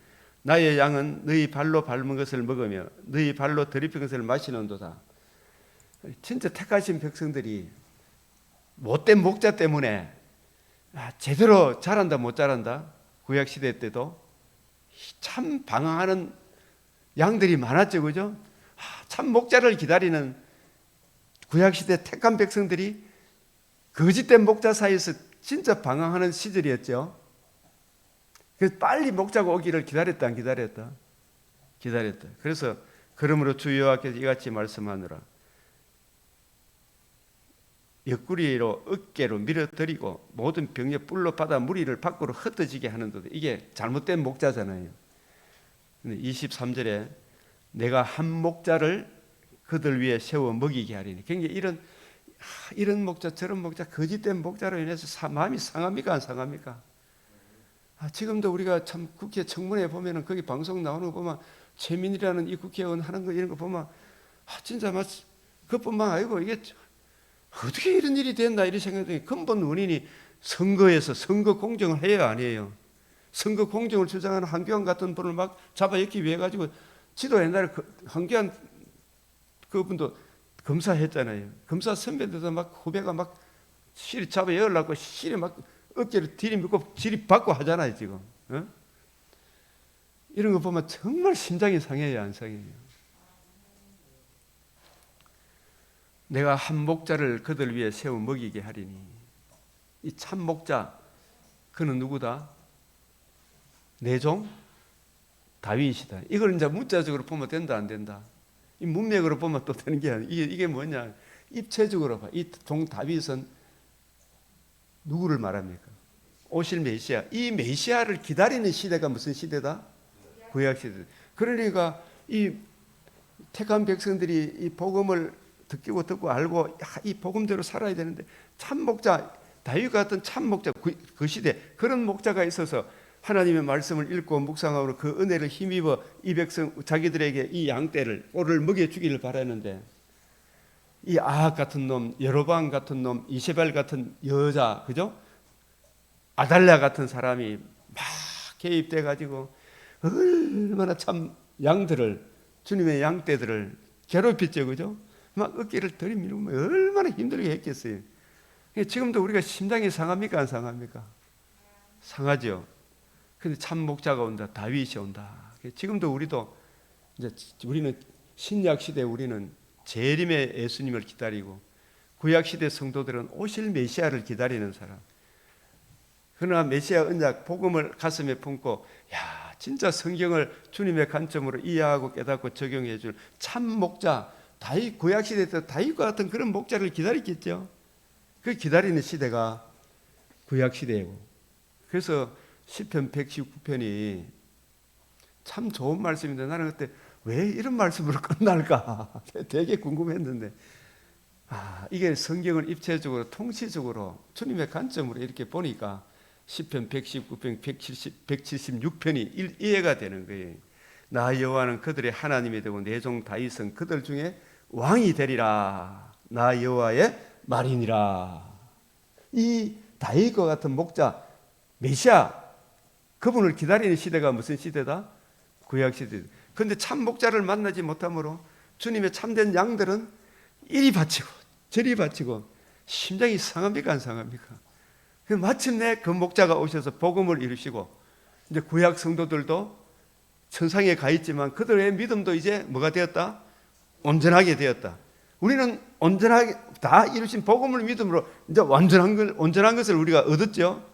나의 양은 너희 발로 밟은 것을 먹으며 너희 발로 더럽힌 것을 마시는도다. 진짜 택하신 백성들이 못된 목자 때문에 제대로 자란다 못 자란다. 구약시대 때도 참 방황하는 양들이 많았죠, 그죠? 참 목자를 기다리는 구약시대 택한 백성들이 거짓된 목자 사이에서 진짜 방황하는 시절이었죠. 그래서 빨리 목자가 오기를 기다렸다 안 기다렸다? 기다렸다. 그래서 그러므로 주 여호와께서 이같이 말씀하노라. 옆구리로 어깨로 밀어들이고 모든 병에 뿔로 받아 무리를 밖으로 흩어지게 하는도다. 이게 잘못된 목자잖아요. 근데 23절에 내가 한 목자를 그들 위에 세워 먹이게 하리니. 굉장히 이런 목자 저런 목자 거짓된 목자로 인해서 마음이 상합니까 안 상합니까? 지금도 우리가 참 국회 청문회 보면은 거기 방송 나오는 거 보면 최민희라는 이 국회의원 하는 거 이런 거 보면 진짜 그것뿐만 아니고 이게 어떻게 이런 일이 됐나 이런 생각이, 근본 원인이 선거에서 선거 공정을 해야 안 해요. 선거 공정을 주장하는 한교안 같은 분을 막 잡아엮기 위해 가지고 지도 옛날에 한교안 그분도 검사했잖아요. 검사 선배들도 막 후배가 막 실이 잡아엮으려고 실이 막 어깨를 들이밀고 지리 받고 하잖아요 지금. 이런 거 보면 정말 심장이 상해요 안 상해요? 내가 한 목자를 그들 위해 세워 먹이게 하리니. 이 참 목자 그는 누구다? 내 종 다윗이다. 이걸 이제 문자적으로 보면 된다 안 된다? 이 문맥으로 보면 또 되는 게 아니야. 이게 뭐냐? 입체적으로 봐. 이 종 다윗은 누구를 말합니까? 오실 메시아. 이 메시아를 기다리는 시대가 무슨 시대다? 구약 시대. 그러니까 이 택한 백성들이 이 복음을 듣고 알고 이 복음대로 살아야 되는데 참 목자, 다윗 같은 참 목자, 그 시대 그런 목자가 있어서 하나님의 말씀을 읽고 묵상하고 그 은혜를 힘입어 이 백성 자기들에게 이 양떼를 꼴을 먹여주기를 바라는데, 이 아합 같은 놈, 여로보암 같은 놈, 이세벨 같은 여자, 그죠? 아달랴 같은 사람이 막 개입돼 가지고 얼마나 참 양들을, 주님의 양떼들을 괴롭혔죠, 그죠? 막 어깨를 들이밀고 얼마나 힘들게 했겠어요. 지금도 우리가 심장이 상합니까 안 상합니까? 상하죠. 근데 참 목자가 온다, 다윗이 온다. 지금도 우리는 신약 시대 우리는 재림의 예수님을 기다리고, 구약 시대 성도들은 오실 메시아를 기다리는 사람. 그러나 메시아 언약 복음을 가슴에 품고 진짜 성경을 주님의 관점으로 이해하고 깨닫고 적용해 줄 참 목자, 다윗, 구약 시대 때 다윗과 같은 그런 목자를 기다렸겠죠. 그 기다리는 시대가 구약 시대이고, 그래서 시편 119편이 참 좋은 말씀인데 나는 그때 왜 이런 말씀으로 끝날까 되게 궁금했는데, 이게 성경을 입체적으로 통치적으로 주님의 관점으로 이렇게 보니까 시편 119편 176편이 이해가 되는 거예요. 나 여호와는 그들의 하나님이 되고 내 종 다윗은 그들 중에 왕이 되리라. 나 여호와의 말이니라. 이 다윗과 같은 목자 메시아, 그분을 기다리는 시대가 무슨 시대다? 구약 시대. 그런데 참 목자를 만나지 못함으로 주님의 참된 양들은 이리 바치고 저리 바치고 심장이 상합니까 안 상합니까? 마침내 그 목자가 오셔서 복음을 이루시고, 이제 구약 성도들도 천상에 가 있지만 그들의 믿음도 이제 뭐가 되었다? 온전하게 되었다. 우리는 온전하게 다 이루신 복음을 믿음으로 이제 온전한 것을 우리가 얻었죠.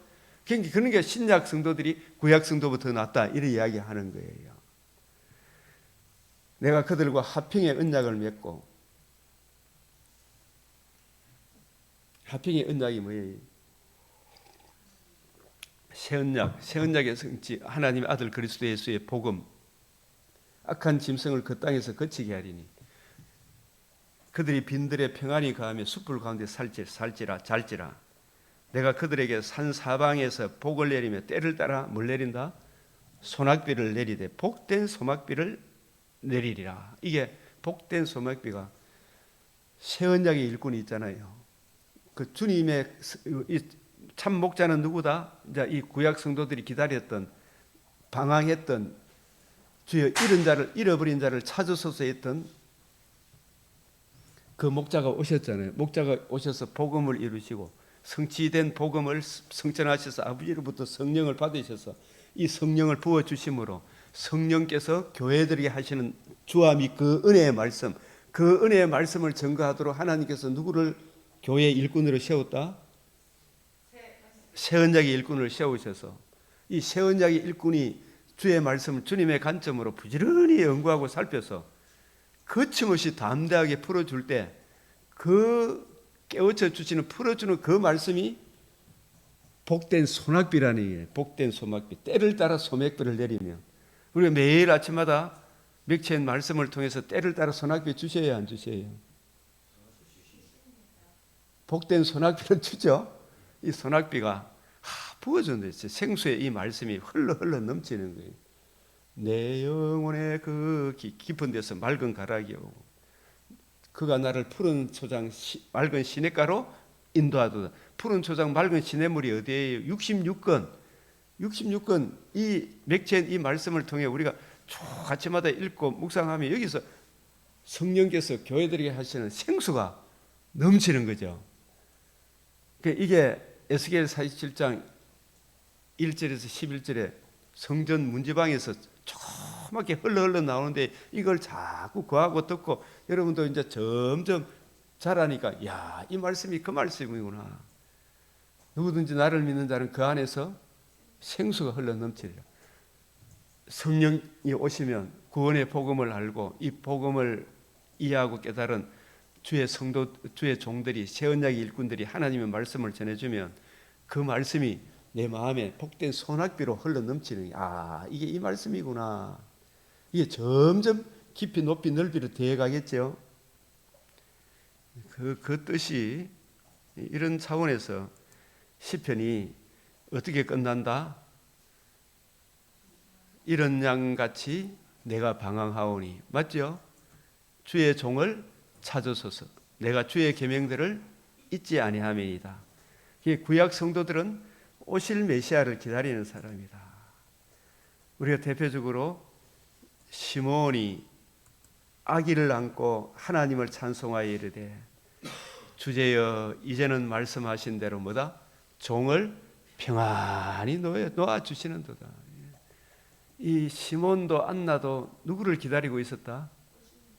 그러니까 그런 게 신약 성도들이 구약 성도보다 더 낫다 이런 이야기하는 거예요. 내가 그들과 화평의 언약을 맺고, 화평의 언약이 뭐예요? 새 언약의 성취, 하나님의 아들 그리스도 예수의 복음, 악한 짐승을 그 땅에서 거치게 하리니 그들이 빈들에 평안히 가하며 숯불 가운데 살지라 내가 그들에게 산 사방에서 복을 내리며 때를 따라 뭘 내린다? 소낙비를 내리되 복된 소낙비를 내리리라. 이게 복된 소낙비가 새 언약의 일꾼이 있잖아요. 그 주님의 참 목자는 누구다? 이제 이 구약 성도들이 기다렸던, 방황했던, 주여 잃어버린 자를 찾으소서 했던 그 목자가 오셨잖아요. 목자가 오셔서 복음을 이루시고 성취된 복음을 성전하셔서 아버지로부터 성령을 받으셔서 이 성령을 부어주심으로 성령께서 교회들에게 하시는 주와 및 그 은혜의 말씀, 그 은혜의 말씀을 증거하도록 하나님께서 누구를 교회의 일꾼으로 세웠다? 새 언약의 일꾼을 세우셔서 이 새 언약의 일꾼이 주의 말씀을 주님의 관점으로 부지런히 연구하고 살펴서 거침없이 담대하게 풀어줄 때 그 깨우쳐 주시는, 풀어주는 그 말씀이 복된 소낙비라는 얘기예요. 복된 소낙비. 때를 따라 소낙비를 내리며 우리가 매일 아침마다 맥체인 말씀을 통해서 때를 따라 소낙비 주셔야 안 주셔요? 복된 소낙비를 주죠. 이 소낙비가 부어졌는데 생수의 이 말씀이 흘러 넘치는 거예요. 내 영혼의 그 깊은 데서 맑은 가락이 오고 그가 나를 푸른 초장 맑은 시냇가로 인도하도다. 푸른 초장 맑은 시냇물이 어디에요? 66권 이 맥체인 이 말씀을 통해 우리가 쭉 아침마다 읽고 묵상하면 여기서 성령께서 교회들에게 하시는 생수가 넘치는 거죠. 이게 에스겔 47장 1절에서 11절에 성전 문지방에서 조그맣게 흘러 나오는데 이걸 자꾸 구하고 듣고 여러분도 이제 점점 자라니까 야, 이 말씀이 그 말씀이구나. 누구든지 나를 믿는 자는 그 안에서 생수가 흘러 넘치리라. 성령이 오시면 구원의 복음을 알고 이 복음을 이해하고 깨달은 주의 성도, 주의 종들이, 새 언약의 일꾼들이 하나님의 말씀을 전해주면 그 말씀이 내 마음에 복된 소낙비로 흘러 넘치는, 이게 이 말씀이구나. 이게 점점 깊이 높이 넓이로 되어가겠죠. 그 뜻이 이런 차원에서 시편이 어떻게 끝난다? 이런 양같이 내가 방황하오니, 맞죠? 주의 종을 찾으소서. 내가 주의 계명들을 잊지 아니하매이다. 구약 성도들은 오실 메시아를 기다리는 사람이다. 우리가 대표적으로 시몬이 아기를 안고 하나님을 찬송하여 이르되 주제여 이제는 말씀하신 대로 뭐다? 종을 평안히 놓아 주시는도다. 이 시몬도 안나도 누구를 기다리고 있었다?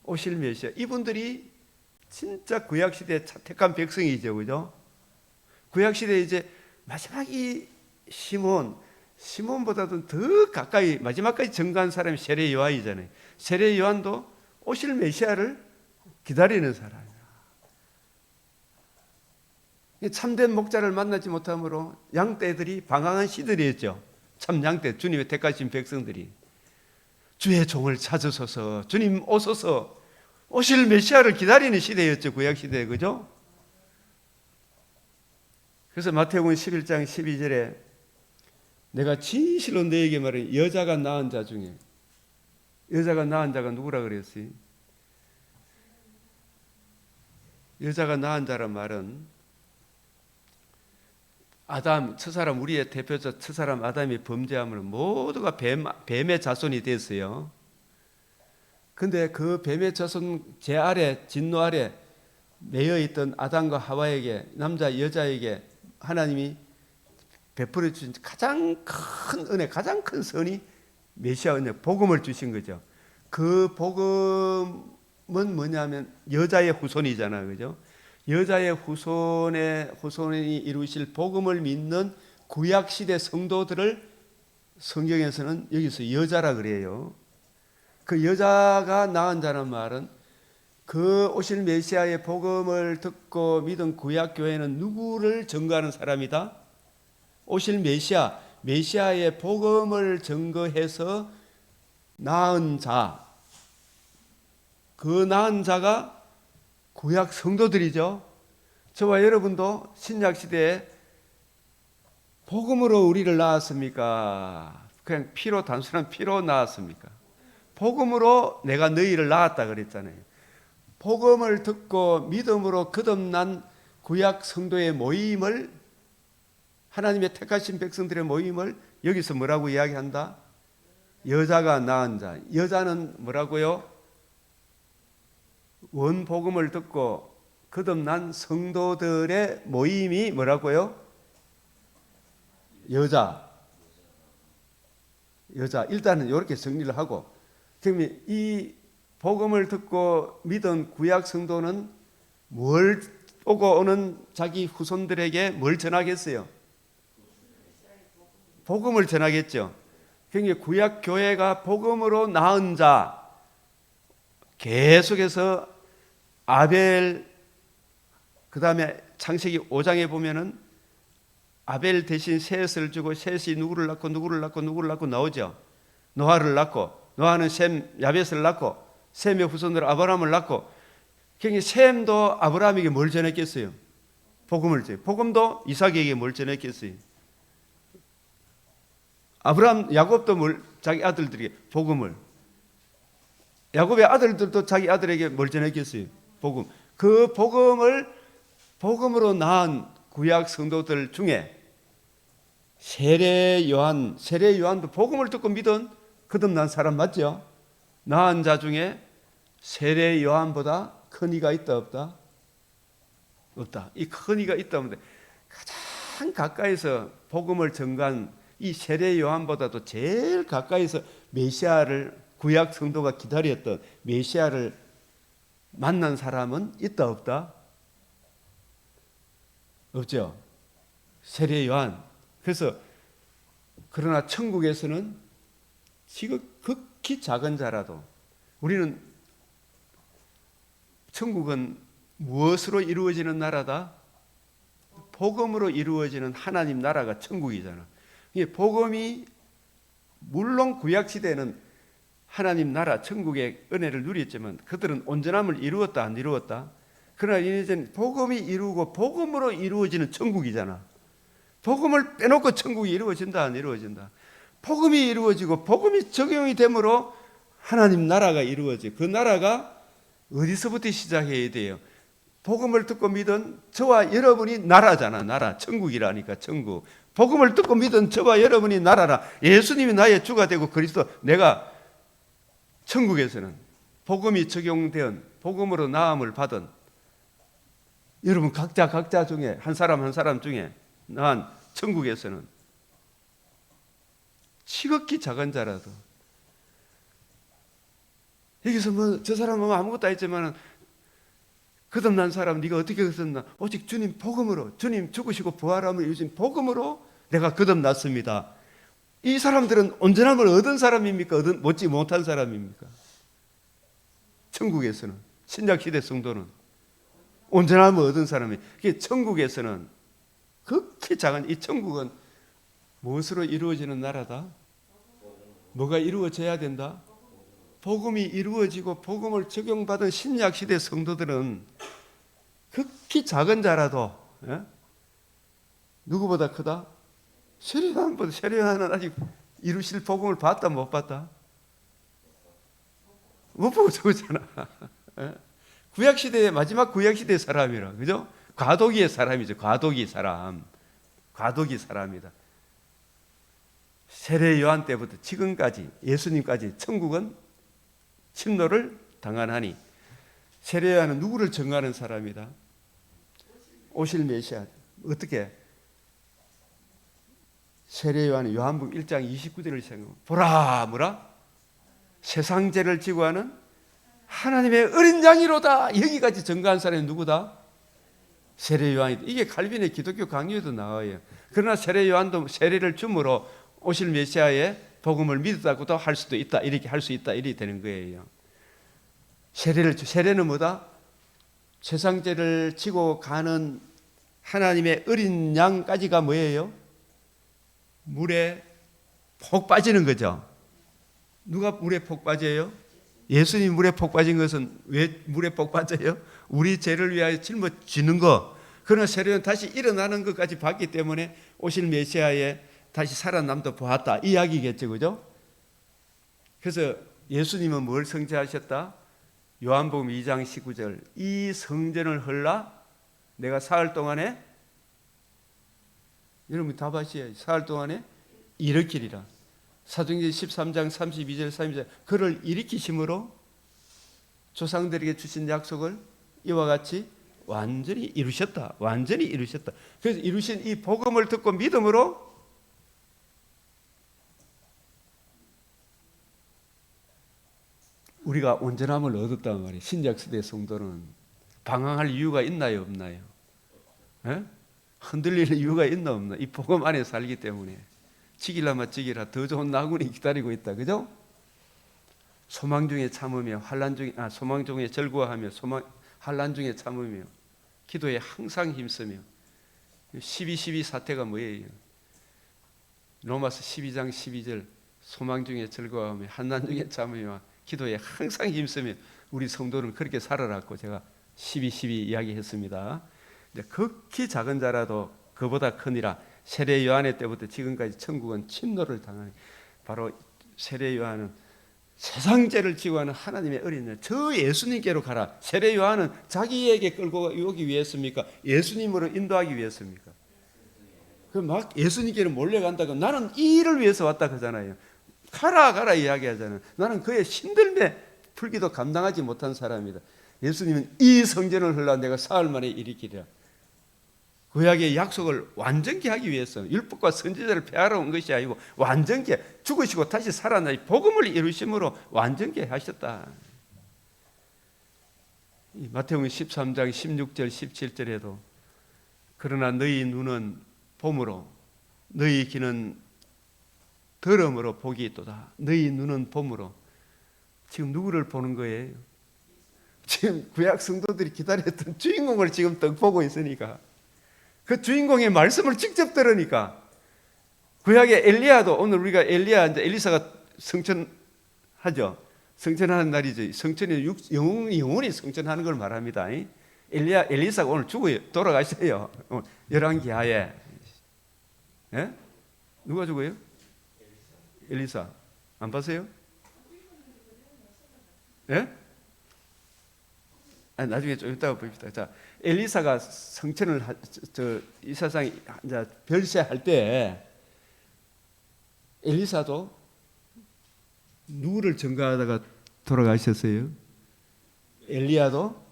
오실 메시아. 이분들이 진짜 구약시대의 택한 백성이죠. 그죠? 구약시대에 이제 마지막 이 시몬보다도 더 가까이 마지막까지 증거한 사람이 세례 요한이잖아요. 세례 요한도 오실 메시아를 기다리는 사람이야. 참된 목자를 만나지 못함으로 양떼들이 방황한 시들이었죠. 참 양떼, 주님의 택하신 백성들이 주의 종을 찾으소서, 주님 오소서, 오실 메시아를 기다리는 시대였죠. 구약시대. 그죠? 그래서 마태복음 11장 12절에 내가 진실로 너에게 말해 여자가 낳은 자 중에, 여자가 낳은 자가 누구라 그랬어요? 여자가 낳은 자란 말은 아담, 첫사람, 우리의 대표자 첫사람 아담이 범죄함으로 모두가 뱀의 자손이 됐어요. 근데 그 뱀의 자손 제 아래, 진노 아래 매여 있던 아담과 하와에게, 남자 여자에게 하나님이 베풀어 주신 가장 큰 은혜, 가장 큰 선이 메시아 은혜, 복음을 주신 거죠. 그 복음 뭐냐면 여자의 후손이잖아, 그죠? 여자의 후손이 이루실 복음을 믿는 구약 시대 성도들을 성경에서는 여기서 여자라 그래요. 그 여자가 낳은 자는 말은 그 오실 메시아의 복음을 듣고 믿은 구약 교회는 누구를 증거하는 사람이다? 오실 메시아의 복음을 증거해서 낳은 자, 그 낳은 자가 구약 성도들이죠. 저와 여러분도 신약 시대에 복음으로 우리를 낳았습니까? 그냥 단순한 피로 낳았습니까? 복음으로 내가 너희를 낳았다 그랬잖아요. 복음을 듣고 믿음으로 거듭난 구약 성도의 모임을, 하나님의 택하신 백성들의 모임을 여기서 뭐라고 이야기한다? 여자가 낳은 자. 여자는 뭐라고요? 원복음을 듣고 거듭난 성도들의 모임이 뭐라고요? 여자. 일단은 이렇게 정리를 하고, 그러면 이 복음을 듣고 믿은 구약 성도는 뭘 오고 오는 자기 후손들에게 뭘 전하겠어요? 복음을 전하겠죠. 그러니까 구약 교회가 복음으로 낳은 자, 계속해서 아벨, 그 다음에 창세기 5장에 보면은 아벨 대신 셋을 주고 셋이 누구를 낳고 나오죠. 노아를 낳고, 노아는 셈, 야벳을 낳고, 셈의 후손들 아브라함을 낳고, 그러니까 셈도 아브라함에게 뭘 전했겠어요? 복음을 전해. 복음도 이삭에게 뭘 전했겠어요? 야곱도 자기 아들들에게 복음을. 야곱의 아들들도 자기 아들에게 뭘 전했겠어요? 복음. 그 복음으로 낳은 구약 성도들 중에 세례 요한도 복음을 듣고 믿은 거듭난 사람 맞죠? 낳은 자 중에 세례 요한보다 큰 이가 있다 없다? 없다. 이 큰 이가 있다 없는데 가장 가까이서 복음을 전가한 이 세례 요한보다도 제일 가까이서 메시아를, 구약 성도가 기다렸던 메시아를 만난 사람은 있다 없다? 없죠. 세례 요한. 그래서 그러나 천국에서는 극히 작은 자라도, 우리는 천국은 무엇으로 이루어지는 나라다? 복음으로 이루어지는 하나님 나라가 천국이잖아. 복음이 물론 구약 시대에는 하나님 나라 천국의 은혜를 누렸지만 그들은 온전함을 이루었다 안 이루었다? 그러나 이제는 복음이 이루고 복음으로 이루어지는 천국이잖아. 복음을 빼놓고 천국이 이루어진다 안 이루어진다? 복음이 이루어지고 복음이 적용이 되므로 하나님 나라가 이루어져. 그 나라가 어디서부터 시작해야 돼요? 복음을 듣고 믿은 저와 여러분이 나라잖아. 나라. 천국이라니까 천국. 복음을 듣고 믿은 저와 여러분이 나라라. 예수님이 나의 주가 되고 그리스도, 내가 천국에서는 복음이 적용된, 복음으로 나음을 받은 여러분 각자 중에 한 사람 중에 난 천국에서는 지극히 작은 자라도, 여기서 뭐 저 사람은 아무것도 했지만은 거듭난 사람 네가 어떻게 거듭나? 오직 주님 복음으로, 주님 죽으시고 부활함을 이루신 복음으로 내가 거듭났습니다. 이 사람들은 온전함을 얻은 사람입니까? 얻지 못한 사람입니까? 천국에서는, 신약시대 성도는 온전함을 얻은 사람이. 천국에서는 극히 작은, 이 천국은 무엇으로 이루어지는 나라다? 뭐가 이루어져야 된다? 복음이 이루어지고 복음을 적용받은 신약시대 성도들은 극히 작은 자라도 누구보다 크다? 세례요한은 아직 이루실 복음을 봤다 못 봤다? 못 보고 죽었잖아. 구약시대의 마지막 구약시대의 사람이라, 그죠? 과도기의 사람이죠. 과도기 사람이다. 세례 요한 때부터 지금까지, 예수님까지 천국은 침노를 당하나니, 세례 요한은 누구를 정하는 사람이다? 오실 메시아. 어떻게? 세례 요한은 요한복음 1장 29절을 생각하고, 보라, 뭐라? 세상 죄를 지고 하는 하나님의 어린 양이로다. 여기까지 증거한 사람이 누구다? 세례 요한이다. 이게 칼빈의 기독교 강요에도 나와요. 그러나 세례 요한도 세례를 줌으로 오실 메시아의 복음을 믿었다고도 할 수도 있다. 이렇게 할 수 있다. 이렇게 되는 거예요. 세례는 뭐다? 최상죄를 지고 가는 하나님의 어린 양까지가 뭐예요? 물에 폭 빠지는 거죠. 누가 물에 폭 빠져요? 예수님 물에 폭 빠진 것은 왜 물에 폭 빠져요? 우리 죄를 위하여 짊어지는 것. 그러나 세례는 다시 일어나는 것까지 봤기 때문에 오실 메시아의 다시 살아남도 보았다. 이 이야기겠죠, 그죠? 그래서 예수님은 뭘 성취하셨다? 요한복음 2장 19절. 이 성전을 헐라 내가 사흘 동안에, 여러분 답하시에요. 사흘 동안에 일으키리라. 사도행전 13장 32절 32절. 그를 일으키심으로 조상들에게 주신 약속을 이와 같이 완전히 이루셨다. 완전히 이루셨다. 그래서 이루신 이 복음을 듣고 믿음으로 우리가 온전함을 얻었단 말이에요. 신약시대 성도는 방황할 이유가 있나요, 없나요? 에? 흔들리는 이유가 있나 없나? 이 복음 안에 살기 때문에 지기라마 지기라 더 좋은 나군이 기다리고 있다. 그죠? 소망 중에 참으며 소망 중에 즐거워하며 환난 중에 참으며 기도에 항상 힘쓰며 12 사태가 뭐예요? 로마서 12장 12절 소망 중에 즐거워하며 환난 중에 참으며 기도에 항상 힘쓰며 우리 성도는 그렇게 살아났고 제가 12 이야기했습니다. 극히 작은 자라도 그보다 크니라. 세례 요한의 때부터 지금까지 천국은 침노를 당하는 바로 세례 요한은 세상 죄를 지고 하는 하나님의 어린 양 저 예수님께로 가라. 세례 요한은 자기에게 끌고 오기 위해서입니까? 예수님으로 인도하기 위해서입니까? 그 막 예수님께로 몰려간다고 나는 이 일을 위해서 왔다 그러잖아요. 가라 이야기하잖아요. 나는 그의 신들매 풀기도 감당하지 못한 사람이다. 예수님은 이 성전을 흘러 내가 사흘 만에 일으키리라. 구약의 약속을 완전케 하기 위해서 율법과 선지자를 폐하러 온 것이 아니고 완전케 죽으시고 다시 살아나 복음을 이루심으로 완전케 하셨다. 마태복음 13장 16절 17절에도 그러나 너희 눈은 봄으로 너희 귀는 들음으로 복이 있도다. 너희 눈은 봄으로. 지금 누구를 보는 거예요? 지금 구약 성도들이 기다렸던 주인공을 지금 떡 보고 있으니까 그 주인공의 말씀을 직접 들으니까 구약의 엘리야도 오늘 우리가 엘리사가 성천하죠. 성천하는 날이죠. 성천이 영원히 성천하는 걸 말합니다. 엘리사가 오늘 죽어요. 돌아가셔요. 열왕기하에. 예? 누가 죽어요? 엘리사. 안 봤어요? 예? 나중에 좀 이따가 봅시다. 자, 엘리사가 성천을 이 세상에 이제 별세할 때 엘리사도 누구를 전가하다가 돌아가셨어요? 엘리야도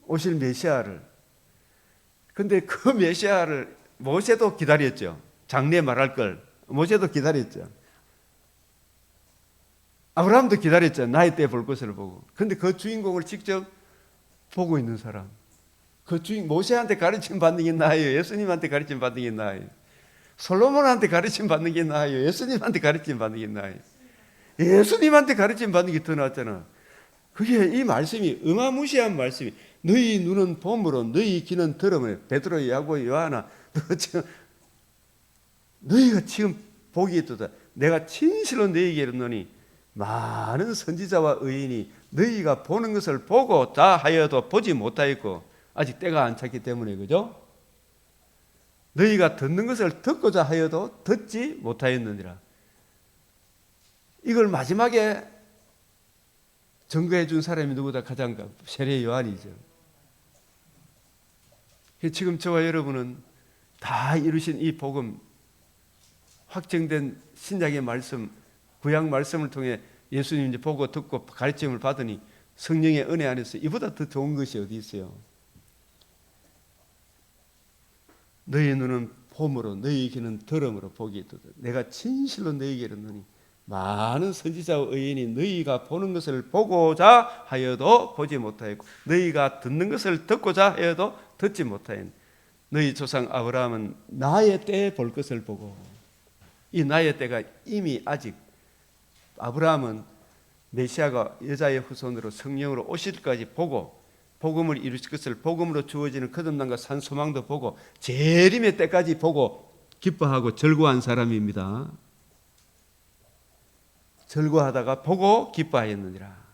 오실 메시아를. 근데 그 메시아를 모세도 기다렸죠. 장래 말할 걸 모세도 기다렸죠. 아브라함도 기다렸죠. 나이 때 볼 것을 보고. 근데 그 주인공을 직접 보고 있는 사람. 그 모세한테 가르침 받는 게 나아요? 예수님한테 가르침 받는 게 나아요? 솔로몬한테 가르침 받는 게 나아요? 예수님한테 가르침 받는 게 나아요? 예수님한테 가르침 받는 게 더 낫잖아. 그게 이 말씀이 어마무시한 말씀이 너희 눈은 봄으로 너희 귀는 들음으로. 베드로, 야고보, 요한아 너희가 지금 복이 있도다. 내가 진실로 너희에게 이르노니 많은 선지자와 의인이 너희가 보는 것을 보고 다 하여도 보지 못하였고 아직 때가 안 찼기 때문에 그죠? 너희가 듣는 것을 듣고자 하여도 듣지 못하였느니라. 이걸 마지막에 증거해 준 사람이 누구다? 가장 세례 요한이죠. 지금 저와 여러분은 다 이루신 이 복음 확정된 신약의 말씀 구약 말씀을 통해 예수님 이제 보고 듣고 가르침을 받으니 성령의 은혜 안에서 이보다 더 좋은 것이 어디 있어요? 너희 눈은 봄으로 너희 귀는 들음으로 복이 있도다. 내가 진실로 너희에게 이르노니 많은 선지자와 의인이 너희가 보는 것을 보고자 하여도 보지 못하였고 너희가 듣는 것을 듣고자 하여도 듣지 못하였네. 너희 조상 아브라함은 나의 때에 볼 것을 보고, 이 나의 때가 이미 아직, 아브라함은 메시아가 여자의 후손으로 성령으로 오실 때까지 보고 복음을 이루실 것을, 복음으로 주어지는 거듭남과 산 소망도 보고 재림의 때까지 보고 기뻐하고 절구한 사람입니다. 절구하다가 보고 기뻐하였느니라.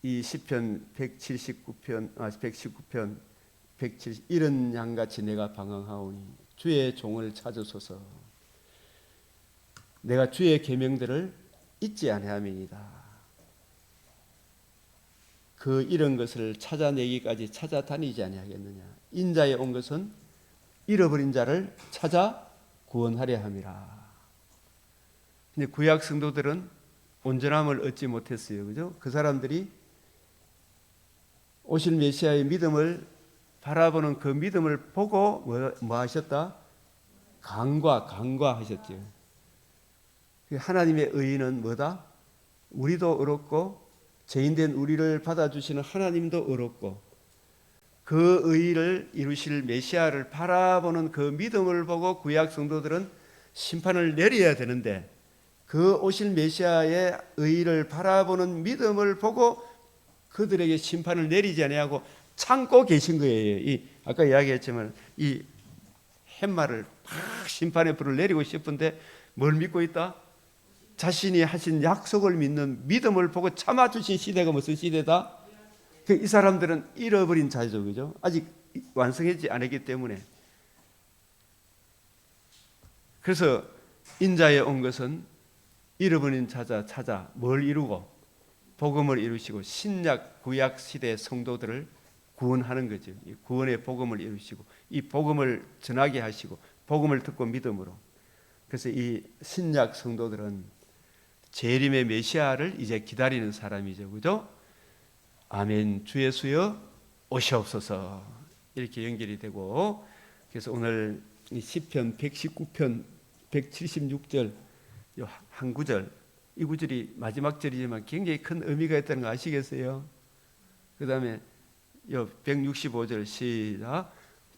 이 시편 119편 170 이런 양같이 내가 방황하오니 주의 종을 찾으소서. 내가 주의 계명들을 잊지 아니함이니이다. 그 이런 것을 찾아내기까지 찾아다니지 아니하겠느냐. 인자에 온 것은 잃어버린 자를 찾아 구원하려 함이라. 근데 구약 성도들은 온전함을 얻지 못했어요. 그죠? 그 사람들이 오실 메시아의 믿음을 바라보는 그 믿음을 보고 뭐 하셨다? 간과하셨죠. 하나님의 의의는 뭐다? 우리도 의롭고 죄인된 우리를 받아주시는 하나님도 의롭고 그 의의를 이루실 메시아를 바라보는 그 믿음을 보고 구약 성도들은 심판을 내려야 되는데, 그 오실 메시아의 의의를 바라보는 믿음을 보고 그들에게 심판을 내리지 아니하고 참고 계신 거예요. 이 아까 이야기했지만 이 팻말을 막 심판의 불을 내리고 싶은데 뭘 믿고 있다? 자신이 하신 약속을 믿는 믿음을 보고 참아주신 시대가 무슨 시대다? 이 사람들은 잃어버린 자죠. 그죠? 아직 완성하지 않았기 때문에. 그래서 인자에 온 것은 잃어버린 자자 찾아 뭘 이루고 복음을 이루시고 신약 구약 시대의 성도들을 구원하는 거죠. 이 구원의 복음을 이루시고 이 복음을 전하게 하시고 복음을 듣고 믿음으로. 그래서 이 신약 성도들은 재림의 메시아를 이제 기다리는 사람이죠. 그죠? 아멘. 주 예수여 오시옵소서. 이렇게 연결이 되고, 그래서 오늘 이 시편 119편 176절 한 구절, 이 구절이 마지막 절이지만 굉장히 큰 의미가 있다는 거 아시겠어요? 그 다음에 165절 시작.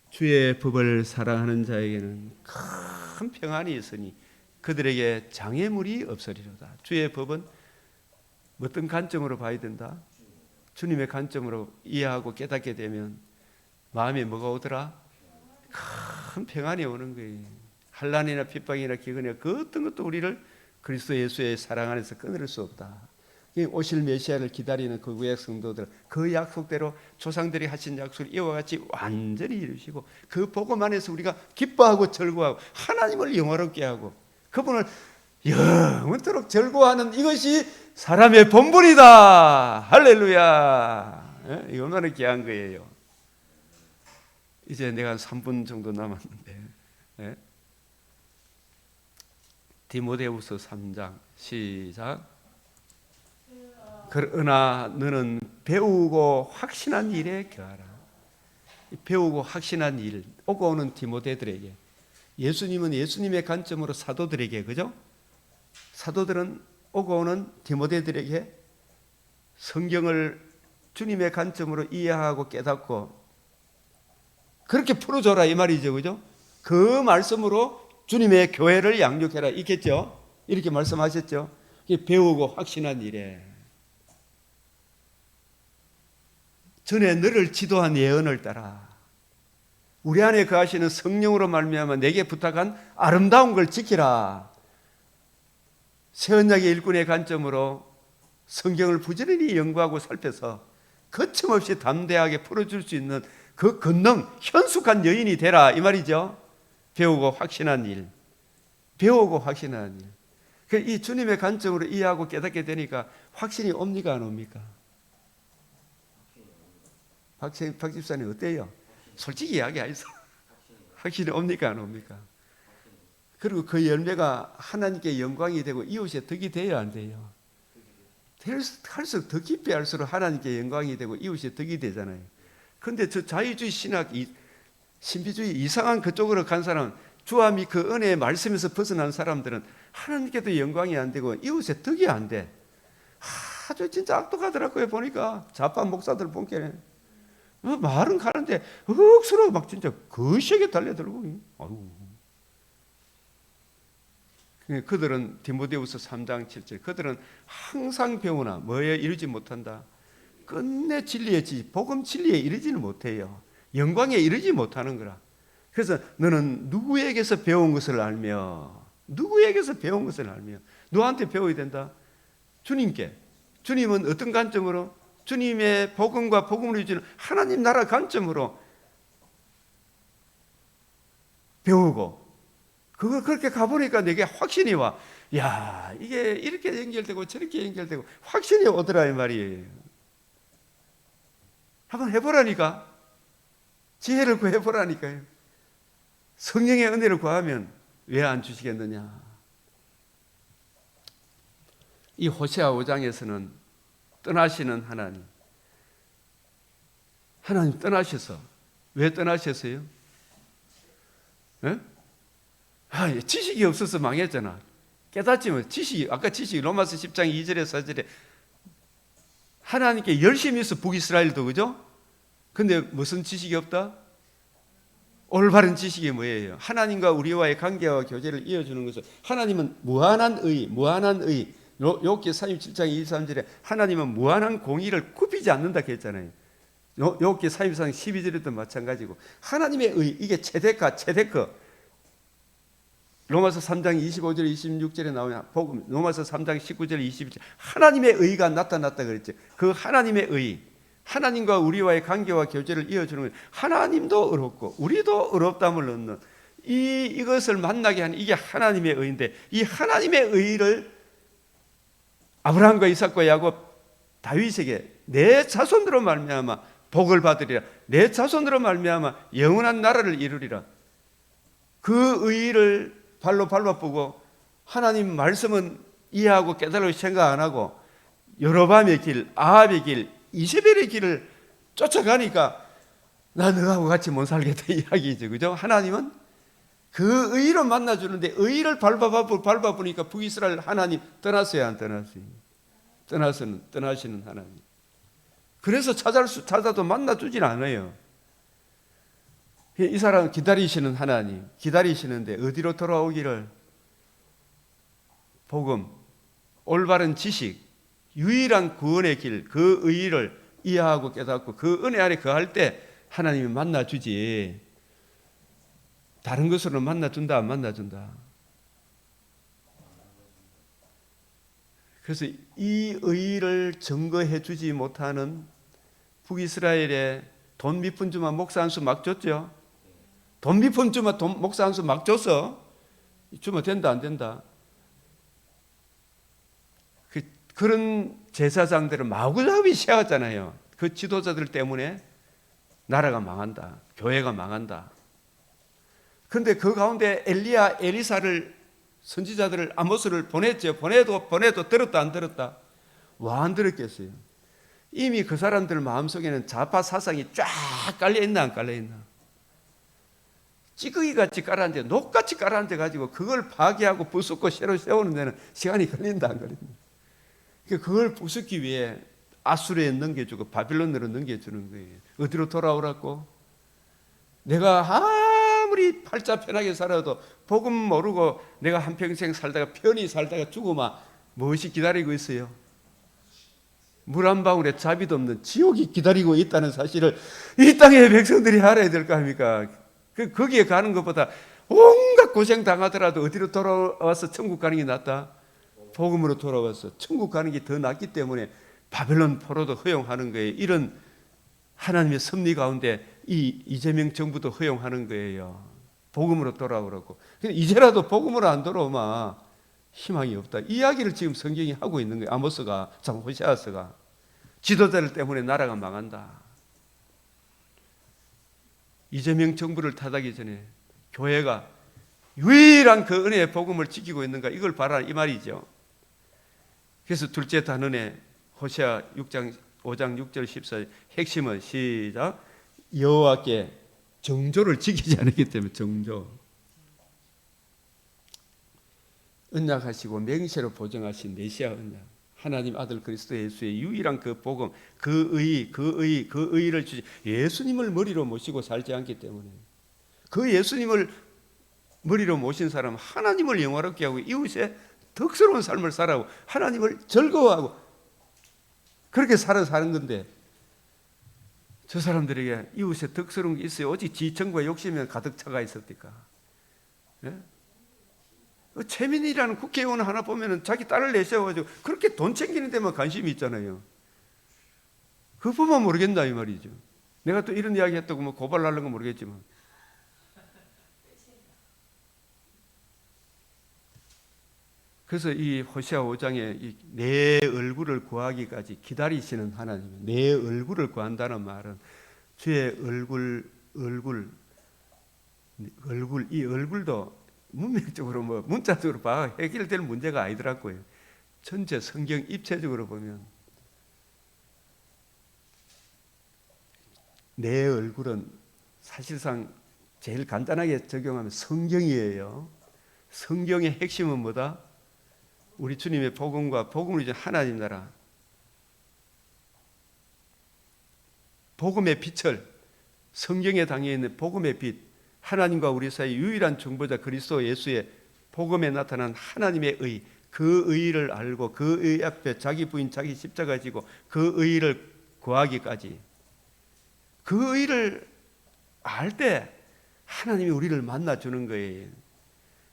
주의 법을 사랑하는 자에게는 큰 평안이 있으니 그들에게 장애물이 없으리로다. 주의 법은 어떤 관점으로 봐야 된다? 주님의 관점으로 이해하고 깨닫게 되면 마음에 뭐가 오더라? 큰 평안이 오는 거예요. 환난이나 핍박이나 기근이나 그 어떤 것도 우리를 그리스도 예수의 사랑 안에서 끊을 수 없다. 오실 메시아를 기다리는 그 구약 성도들, 그 약속대로 조상들이 하신 약속을 이와 같이 완전히 이루시고 그 복음 안에서 우리가 기뻐하고 절구하고 하나님을 영화롭게 하고 그분을 영원토록 절구하는 이것이 사람의 본분이다. 할렐루야. 이거 얼마나 귀한 거예요. 이제 내가 한 3분 정도 남았는데, 디모데후서 3장 시작. 그러나 너는 배우고 확신한 일에 겨하라. 배우고 확신한 일, 오고 오는 디모데들에게, 예수님은 예수님의 관점으로 사도들에게, 그죠? 사도들은 오고 오는 디모데들에게 성경을 주님의 관점으로 이해하고 깨닫고 그렇게 풀어줘라 이 말이죠. 그죠? 그 말씀으로 주님의 교회를 양육해라 있겠죠? 이렇게 말씀하셨죠? 배우고 확신한 일에 전에 너를 지도한 예언을 따라 우리 안에 거하시는 성령으로 말미암아 내게 부탁한 아름다운 걸 지키라. 새언약의 일꾼의 관점으로 성경을 부지런히 연구하고 살펴서 거침없이 담대하게 풀어줄 수 있는 그 권능, 현숙한 여인이 되라 이 말이죠. 배우고 확신한 일, 배우고 확신한 일. 이 주님의 관점으로 이해하고 깨닫게 되니까 확신이 옵니까 안 옵니까? 박 집사님 어때요? 솔직히 이야기하세요. 확신이 옵니까 안 옵니까? 그리고 그 열매가 하나님께 영광이 되고 이웃의 덕이 돼야 안 돼요? 할수록 더 깊이 할수록 하나님께 영광이 되고 이웃의 덕이 되잖아요. 그런데 저 자유주의 신학, 신비주의 이상한 그쪽으로 간 사람은 주와 그 은혜의 말씀에서 벗어난 사람들은 하나님께도 영광이 안 되고 이웃에 덕이 안 돼. 아주 진짜 악독하더라고요. 보니까 좌파 목사들 보니까 말은 가는데 억수로 막 진짜 거시하게 달려들고. 아유. 그들은 디모데후서 3장 7절 그들은 항상 배우나 뭐에 이르지 못한다. 끝내 진리에 복음 진리에 이르지는 못해요. 영광에 이르지 못하는 거라. 그래서 너는 누구에게서 배운 것을 알며 누구한테 배워야 된다? 주님께. 주님은 어떤 관점으로? 주님의 복음과 복음을 주는 하나님 나라 관점으로 배우고 그걸 그렇게 가보니까 내게 확신이 와. 야, 이게 이렇게 연결되고 저렇게 연결되고 확신이 오더라 이 말이에요. 한번 해보라니까. 지혜를 구해보라니까요. 성령의 은혜를 구하면 왜 안 주시겠느냐. 이 호세아 5장에서는 떠나시는 하나님 떠나셔서 왜 떠나셨어요? 예? 지식이 없어서 망했잖아. 깨닫지만 지식이 아까 지식이 로마서 10장 2절에 4절에 하나님께 열심히 해서 북이스라엘도 그죠? 근데 무슨 지식이 없다? 올바른 지식이 뭐예요? 하나님과 우리와의 관계와 교제를 이어주는 것은 하나님은 무한한 의 욥기 37장 23절에 하나님은 무한한 공의를 굽히지 않는다 했잖아요. 욥기 33장 12절에도 마찬가지고 하나님의 의 이게 체데크 로마서 3장 25절 26절에 나오냐 복음 로마서 3장 19절 22절 하나님의 의가 나타났다 그랬죠. 그 하나님의 의 하나님과 우리와의 관계와 교제를 이어주는 거예요. 하나님도 어렵고 우리도 어렵담을 얻는 이것을 만나게 하는 이게 하나님의 의인데 이 하나님의 의를 아브라함과 이삭과 야곱 다윗에게 내 자손으로 말미암아 복을 받으리라. 내 자손으로 말미암아 영원한 나라를 이루리라. 그 의를 발로 밟아보고 하나님 말씀은 이해하고 깨달을 생각 안 하고 여로밤의 길, 아합의 길, 이세벨의 길을 쫓아가니까 나 너하고 같이 못 살겠다 이야기죠. 그죠? 하나님은 그 의로 만나주는데 의를 밟아보니까 북이스라엘 하나님 떠났어요, 안 떠났어요? 떠나시는 하나님. 그래서 찾아도 만나주진 않아요. 이 사람은 기다리시는 하나님, 기다리시는데 어디로 돌아오기를? 복음, 올바른 지식, 유일한 구원의 길, 그 의의를 이해하고 깨닫고 그 은혜 안에 거할 때 하나님이 만나주지 다른 것으로 만나준다 안 만나준다. 그래서 이 의의를 증거해 주지 못하는 북이스라엘에 돈 밑푼 주만 목사 한 수 막 줬죠. 돈 밑푼 주만 목사 한 수 막 줬어. 주면 된다 안 된다. 그런 제사장들은 마구잡이 세웠잖아요. 그 지도자들 때문에 나라가 망한다. 교회가 망한다. 그런데 그 가운데 엘리야, 엘리사를 선지자들을 아모스를 보냈죠. 보내도 들었다 안 들었다? 와 안 들었겠어요. 이미 그 사람들 마음속에는 좌파 사상이 쫙 깔려있나 안 깔려있나? 찌꺼기같이 깔아앉아 녹같이 깔아앉아 가지고 그걸 파괴하고 부수고 새로 세우는 데는 시간이 걸린다 안 걸린다? 그걸 부수기 위해 아수르에 넘겨주고 바빌론으로 넘겨주는 거예요. 어디로 돌아오라고? 내가 아무리 팔자 편하게 살아도 복음 모르고 내가 한평생 살다가 편히 살다가 죽으면 무엇이 기다리고 있어요? 물 한 방울에 자비도 없는 지옥이 기다리고 있다는 사실을 이 땅의 백성들이 알아야 될 거 아닙니까? 거기에 가는 것보다 온갖 고생 당하더라도 어디로 돌아와서 천국 가는 게 낫다? 복음으로 돌아와서 천국 가는 게 더 낫기 때문에 바벨론 포로도 허용하는 거예요. 이런 하나님의 섭리 가운데 이재명 정부도 허용하는 거예요. 복음으로 돌아오라고. 이제라도 복음으로 안 돌아오면 희망이 없다. 이 이야기를 지금 성경이 하고 있는 거예요. 아모스가, 호세아서가. 지도자들 때문에 나라가 망한다. 이재명 정부를 탓하기 전에 교회가 유일한 그 은혜의 복음을 지키고 있는가 이걸 봐라 이 말이죠. 그래서 둘째 단원에 호세아 5장 6절 14절 핵심은 시작 여호와께 정조를 지키지 않았기 때문에 정조 언약하시고 맹세로 보증하신 메시아 언약, 하나님 아들 그리스도 예수의 유일한 그 복음, 그 의를 주시, 예수님을 머리로 모시고 살지 않기 때문에, 그 예수님을 머리로 모신 사람은 하나님을 영화롭게 하고 이웃의 덕스러운 삶을 살아가고 하나님을 즐거워하고 그렇게 사는 건데, 저 사람들에게 이웃의 덕스러운 게 있어요? 오직 지청과 욕심에 가득 차가 있었니까. 예? 최민희라는 국회의원 하나 보면은 자기 딸을 내세워가지고 그렇게 돈 챙기는 데만 관심이 있잖아요. 그거 보면 모르겠나 이 말이죠. 내가 또 이런 이야기 했다고 뭐 고발하려는 건 모르겠지만, 그래서 이 호세아 5장에 내 얼굴을 구하기까지 기다리시는 하나님, 내 얼굴을 구한다는 말은 주의 이 얼굴도 문맥적으로 뭐 문자적으로 봐 해결될 문제가 아니더라고요. 전체 성경 입체적으로 보면 내 얼굴은 사실상 제일 간단하게 적용하면 성경이에요. 성경의 핵심은 뭐다? 우리 주님의 복음과 복음을 이제 하나님 나라, 복음의 빛을, 성경에 담겨 있는 복음의 빛, 하나님과 우리 사이 유일한 중보자 그리스도 예수의 복음에 나타난 하나님의 의, 그 의를 알고 그 의 앞에 자기 부인 자기 십자가 지고 그 의를 구하기까지, 그 의를 알 때 하나님이 우리를 만나주는 거예요.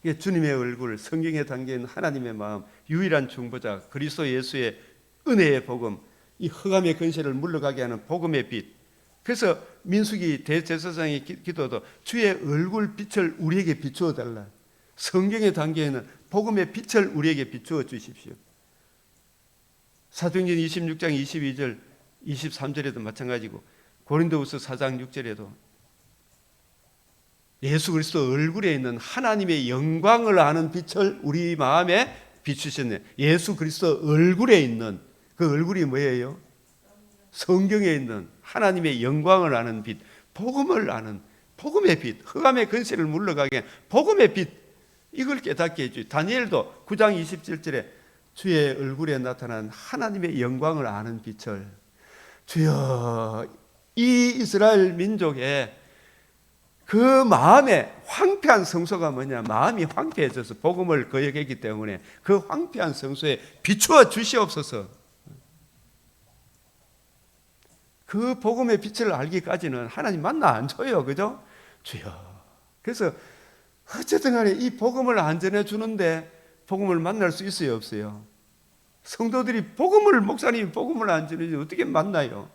이게 주님의 얼굴, 성경에 담긴 하나님의 마음, 유일한 중보자 그리스도 예수의 은혜의 복음, 이 흑암의 근세를 물러가게 하는 복음의 빛. 그래서 민수기 대제사장의 기도도 주의 얼굴 빛을 우리에게 비추어 달라. 성경에 담겨 있는 복음의 빛을 우리에게 비추어 주십시오. 사도행전 26장 22절 23절에도 마찬가지고, 고린도후서 4장 6절에도 예수 그리스도 얼굴에 있는 하나님의 영광을 아는 빛을 우리 마음에 비추셨네. 예수 그리스도 얼굴에 있는 그 얼굴이 뭐예요? 성경에 있는 하나님의 영광을 아는 빛, 복음을 아는 복음의 빛, 흑암의 근세를 물러가게 복음의 빛, 이걸 깨닫게 해줘요. 다니엘도 9장 27절에 주의 얼굴에 나타난 하나님의 영광을 아는 빛을, 주여, 이 이스라엘 민족의 그 마음에 황폐한 성소가 뭐냐? 마음이 황폐해져서 복음을 거역했기 때문에 그 황폐한 성소에 비추어 주시옵소서. 그 복음의 빛을 알기까지는 하나님 만나 안 줘요. 그죠? 주여. 그래서 어쨌든 간에 이 복음을 안 전해주는데 복음을 만날 수 있어요? 없어요? 성도들이 목사님이 복음을 안 전해주면 어떻게 만나요?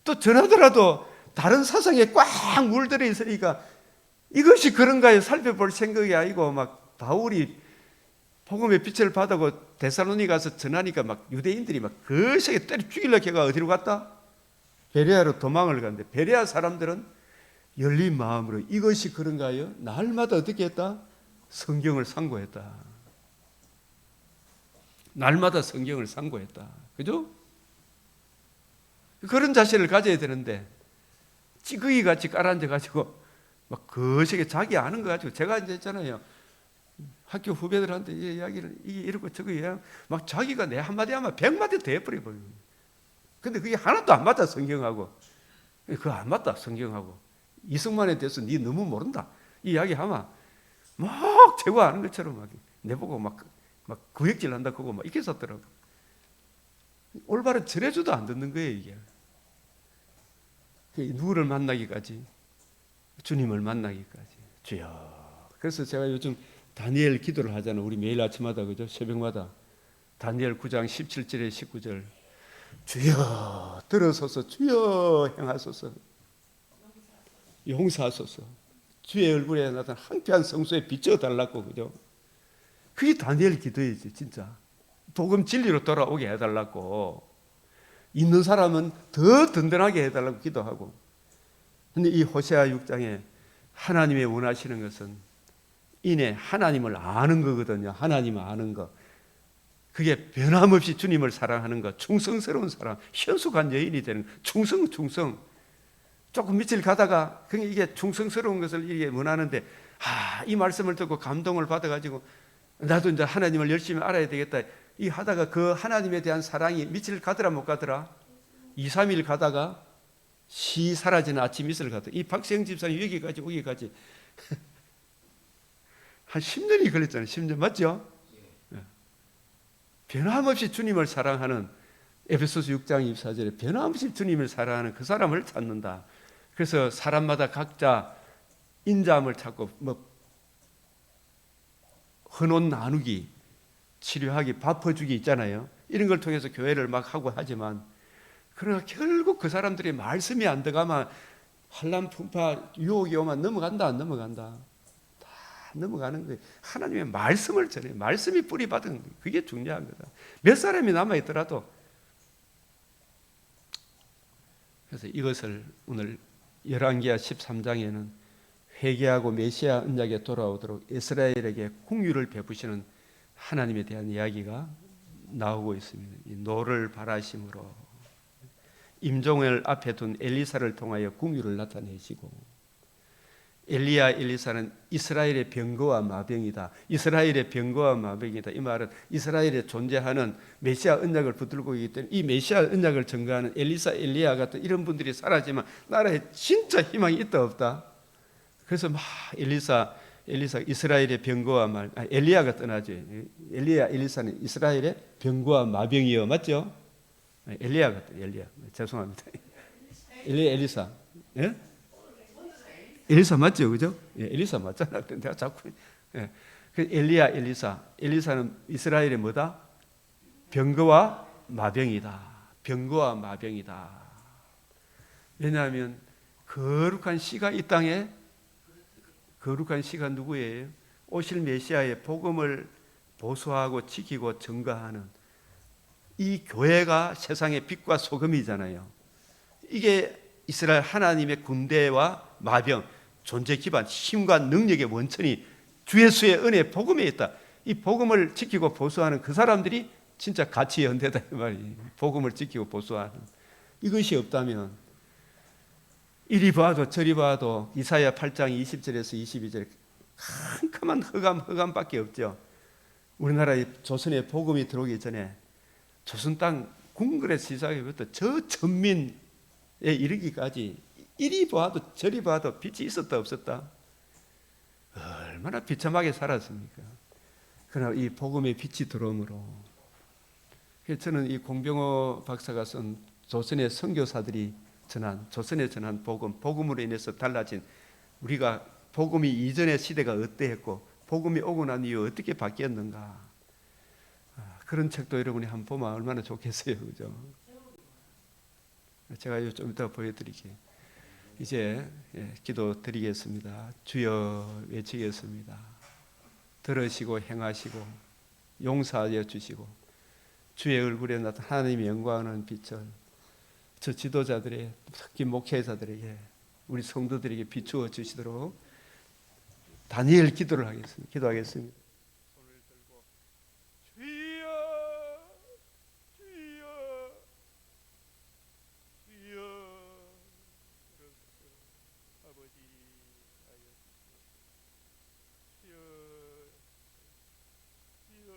또 전하더라도 다른 사상에 꽉 물들어 있으니까 이것이 그런가요? 살펴볼 생각이 아니고, 막 바울이 복음의 빛을 받고 데살로니 가서 전하니까 막 유대인들이 막 거세게 때려 죽이려고 해가 어디로 갔다? 베레아로 도망을 갔는데, 베레아 사람들은 열린 마음으로 이것이 그런가요? 날마다 어떻게 했다? 성경을 상고했다. 날마다 성경을 상고했다. 그죠? 그런 자신을 가져야 되는데 찌꺼기 같이 깔아앉아가지고 막 거시게 자기 아는 거 가지고, 제가 이제 있잖아요, 학교 후배들한테 이 이야기를 이러고 저거 막 자기가 내 한마디 하면 100마디 더 해버려요. 근데 그게 하나도 안 맞다 성경하고. 그거 안 맞다 성경하고. 이승만에 대해서 니 너무 모른다 이 이야기 하면 막 제가 아는 것처럼 막 내보고 막 구역질 한다 그거 막 이렇게 썼더라고. 올바른 전해줘도 안 듣는 거예요 이게. 누구를 만나기까지? 주님을 만나기까지. 주여. 그래서 제가 요즘 다니엘 기도를 하잖아요. 우리 매일 아침마다, 그죠? 새벽마다. 다니엘 9장 17절에 19절. 주여 들어서서 주여 행하소서. 용서하소서. 주의 얼굴에 나타난 황폐한 성소에 비춰달라고, 그죠? 그게 다니엘 기도이지 진짜. 복음 진리로 돌아오게 해달라고. 있는 사람은 더 든든하게 해달라고 기도하고. 근데 이 호세아 6장에 하나님의 원하시는 것은 이내 하나님을 아는 거거든요. 하나님을 아는 거. 그게 변함없이 주님을 사랑하는 것, 충성스러운 사람, 현숙한 여인이 되는 것. 충성. 조금 밑을 가다가 이게 충성스러운 것을 이게 원하는데 이 말씀을 듣고 감동을 받아가지고 나도 이제 하나님을 열심히 알아야 되겠다. 이 하다가 그 하나님에 대한 사랑이 며칠 가더라 못 가더라? 2, 3일 가다가 시 사라지는 아침 이슬 가더라. 이 박세영 집사님 여기까지 한 10년이 걸렸잖아요. 10년 맞죠? 변함없이 주님을 사랑하는 에베소서 6장 24절에 변함없이 주님을 사랑하는 그 사람을 찾는다. 그래서 사람마다 각자 인자함을 찾고 헌옷 나누기, 치료하기, 밥퍼주기 있잖아요. 이런 걸 통해서 교회를 막 하고 하지만 그러나 결국 그 사람들이 말씀이 안 들어가면 환난 풍파 유혹이 오면 넘어간다 안 넘어간다? 다 넘어가는 거예요. 하나님의 말씀을 전해 말씀이 뿌리 받은 거예요. 그게 중요한 거다. 몇 사람이 남아있더라도. 그래서 이것을 오늘 열왕기하 13장에는 회개하고 메시아 언약에 돌아오도록 이스라엘에게 긍휼을 베푸시는 하나님에 대한 이야기가 나오고 있습니다. 이 노를 바라심으로 임종을 앞에 둔 엘리사를 통하여 긍휼을 나타내시고, 엘리야 엘리사는 이스라엘의 병거와 마병이다. 이스라엘의 병거와 마병이다. 이 말은 이스라엘에 존재하는 메시아 언약을 붙들고 있기 때문에 이 메시아 언약을 증거하는 엘리사 엘리야 같은 이런 분들이 사라지면 나라에 진짜 희망이 있다 없다. 그래서 막 엘리사 이스라엘의 병거와 엘리야가 떠나죠. 엘리야 엘리사는 이스라엘의 병거와 마병이요, 맞죠? 엘리야 같아. 엘리야, 죄송합니다. 엘리야 엘리사, 예? 엘리사 맞죠, 그죠? 예, 엘리사 맞잖아. 내가 자꾸 그 엘리야 엘리사는 이스라엘의 뭐다? 병거와 마병이다. 병거와 마병이다. 왜냐하면 거룩한 씨가 이 땅에, 거룩한 씨가 누구예요? 오실 메시아의 복음을 보수하고 지키고 증거하는 이 교회가 세상의 빛과 소금이잖아요. 이게 이스라엘 하나님의 군대와 마병, 존재 기반, 힘과 능력의 원천이 주 예수의 은혜 복음에 있다. 이 복음을 지키고 보수하는 그 사람들이 진짜 가치 연대다 이 말이에요. 복음을 지키고 보수하는. 이것이 없다면 이리 봐도 저리 봐도 이사야 8장 20절에서 22절 캄캄한 흑암밖에 없죠. 우리나라에 조선의 복음이 들어오기 전에 조선 땅 궁궐의 시작에부터 저 전민에 이르기까지 이리 봐도 저리 봐도 빛이 있었다 없었다? 얼마나 비참하게 살았습니까? 그러나 이 복음의 빛이 들어오므로, 저는 이 공병호 박사가 쓴 조선의 선교사들이 조선에 전한 복음으로 인해서 달라진, 우리가 복음이 이전의 시대가 어떠했고 복음이 오고 난 이후 어떻게 바뀌었는가, 그런 책도 여러분이 한번 보면 얼마나 좋겠어요, 그죠? 제가 좀 이따 보여드릴게요. 이제 기도 드리겠습니다. 주여 외치겠습니다. 들으시고 행하시고 용서하여 주시고 주의 얼굴에 나타난 하나님의 영광하는 빛을 저 지도자들의, 특히 목회자들에게, 우리 성도들에게 비추어 주시도록 다니엘 기도하겠습니다. 손을 들고 주여 주여 주여, 아버지 하여 주여 주여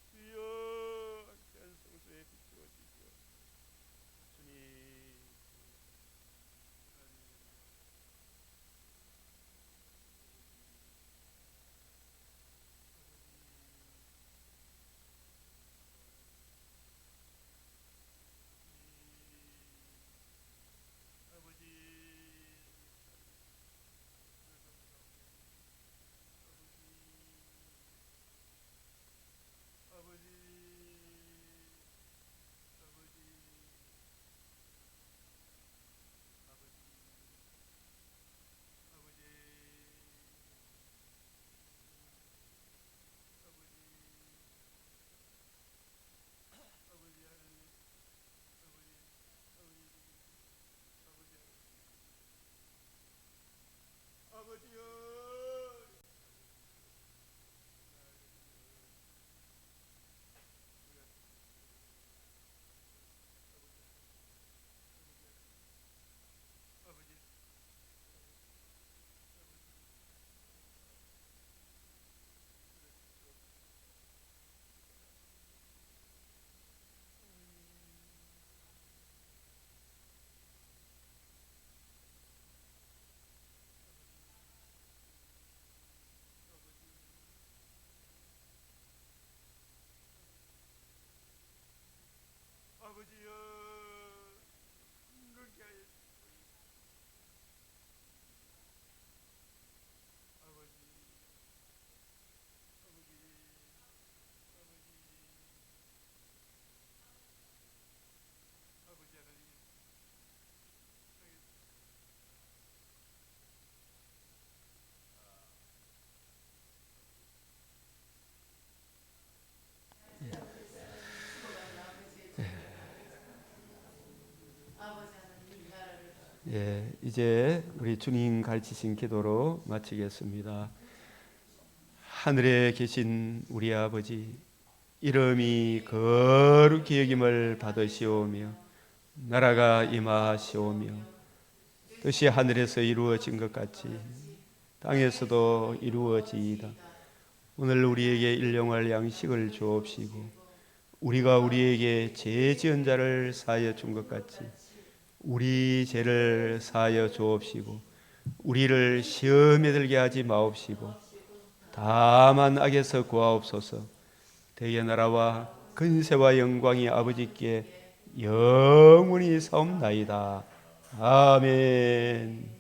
주여, 귀한 성소에 비추어 주시오. 주님, 이제 우리 주님 가르치신 기도로 마치겠습니다. 하늘에 계신 우리 아버지, 이름이 거룩히 여김을 받으시오며 나라가 임하시오며 뜻이 하늘에서 이루어진 것 같이 땅에서도 이루어지이다. 오늘 우리에게 일용할 양식을 주옵시고 우리가 우리에게 죄 지은 자를 사하여 준 것 같이 우리 죄를 사하여 주옵시고 우리를 시험에 들게 하지 마옵시고 다만 악에서 구하옵소서. 대의 나라와 근세와 영광이 아버지께 영원히 사옵나이다. 아멘.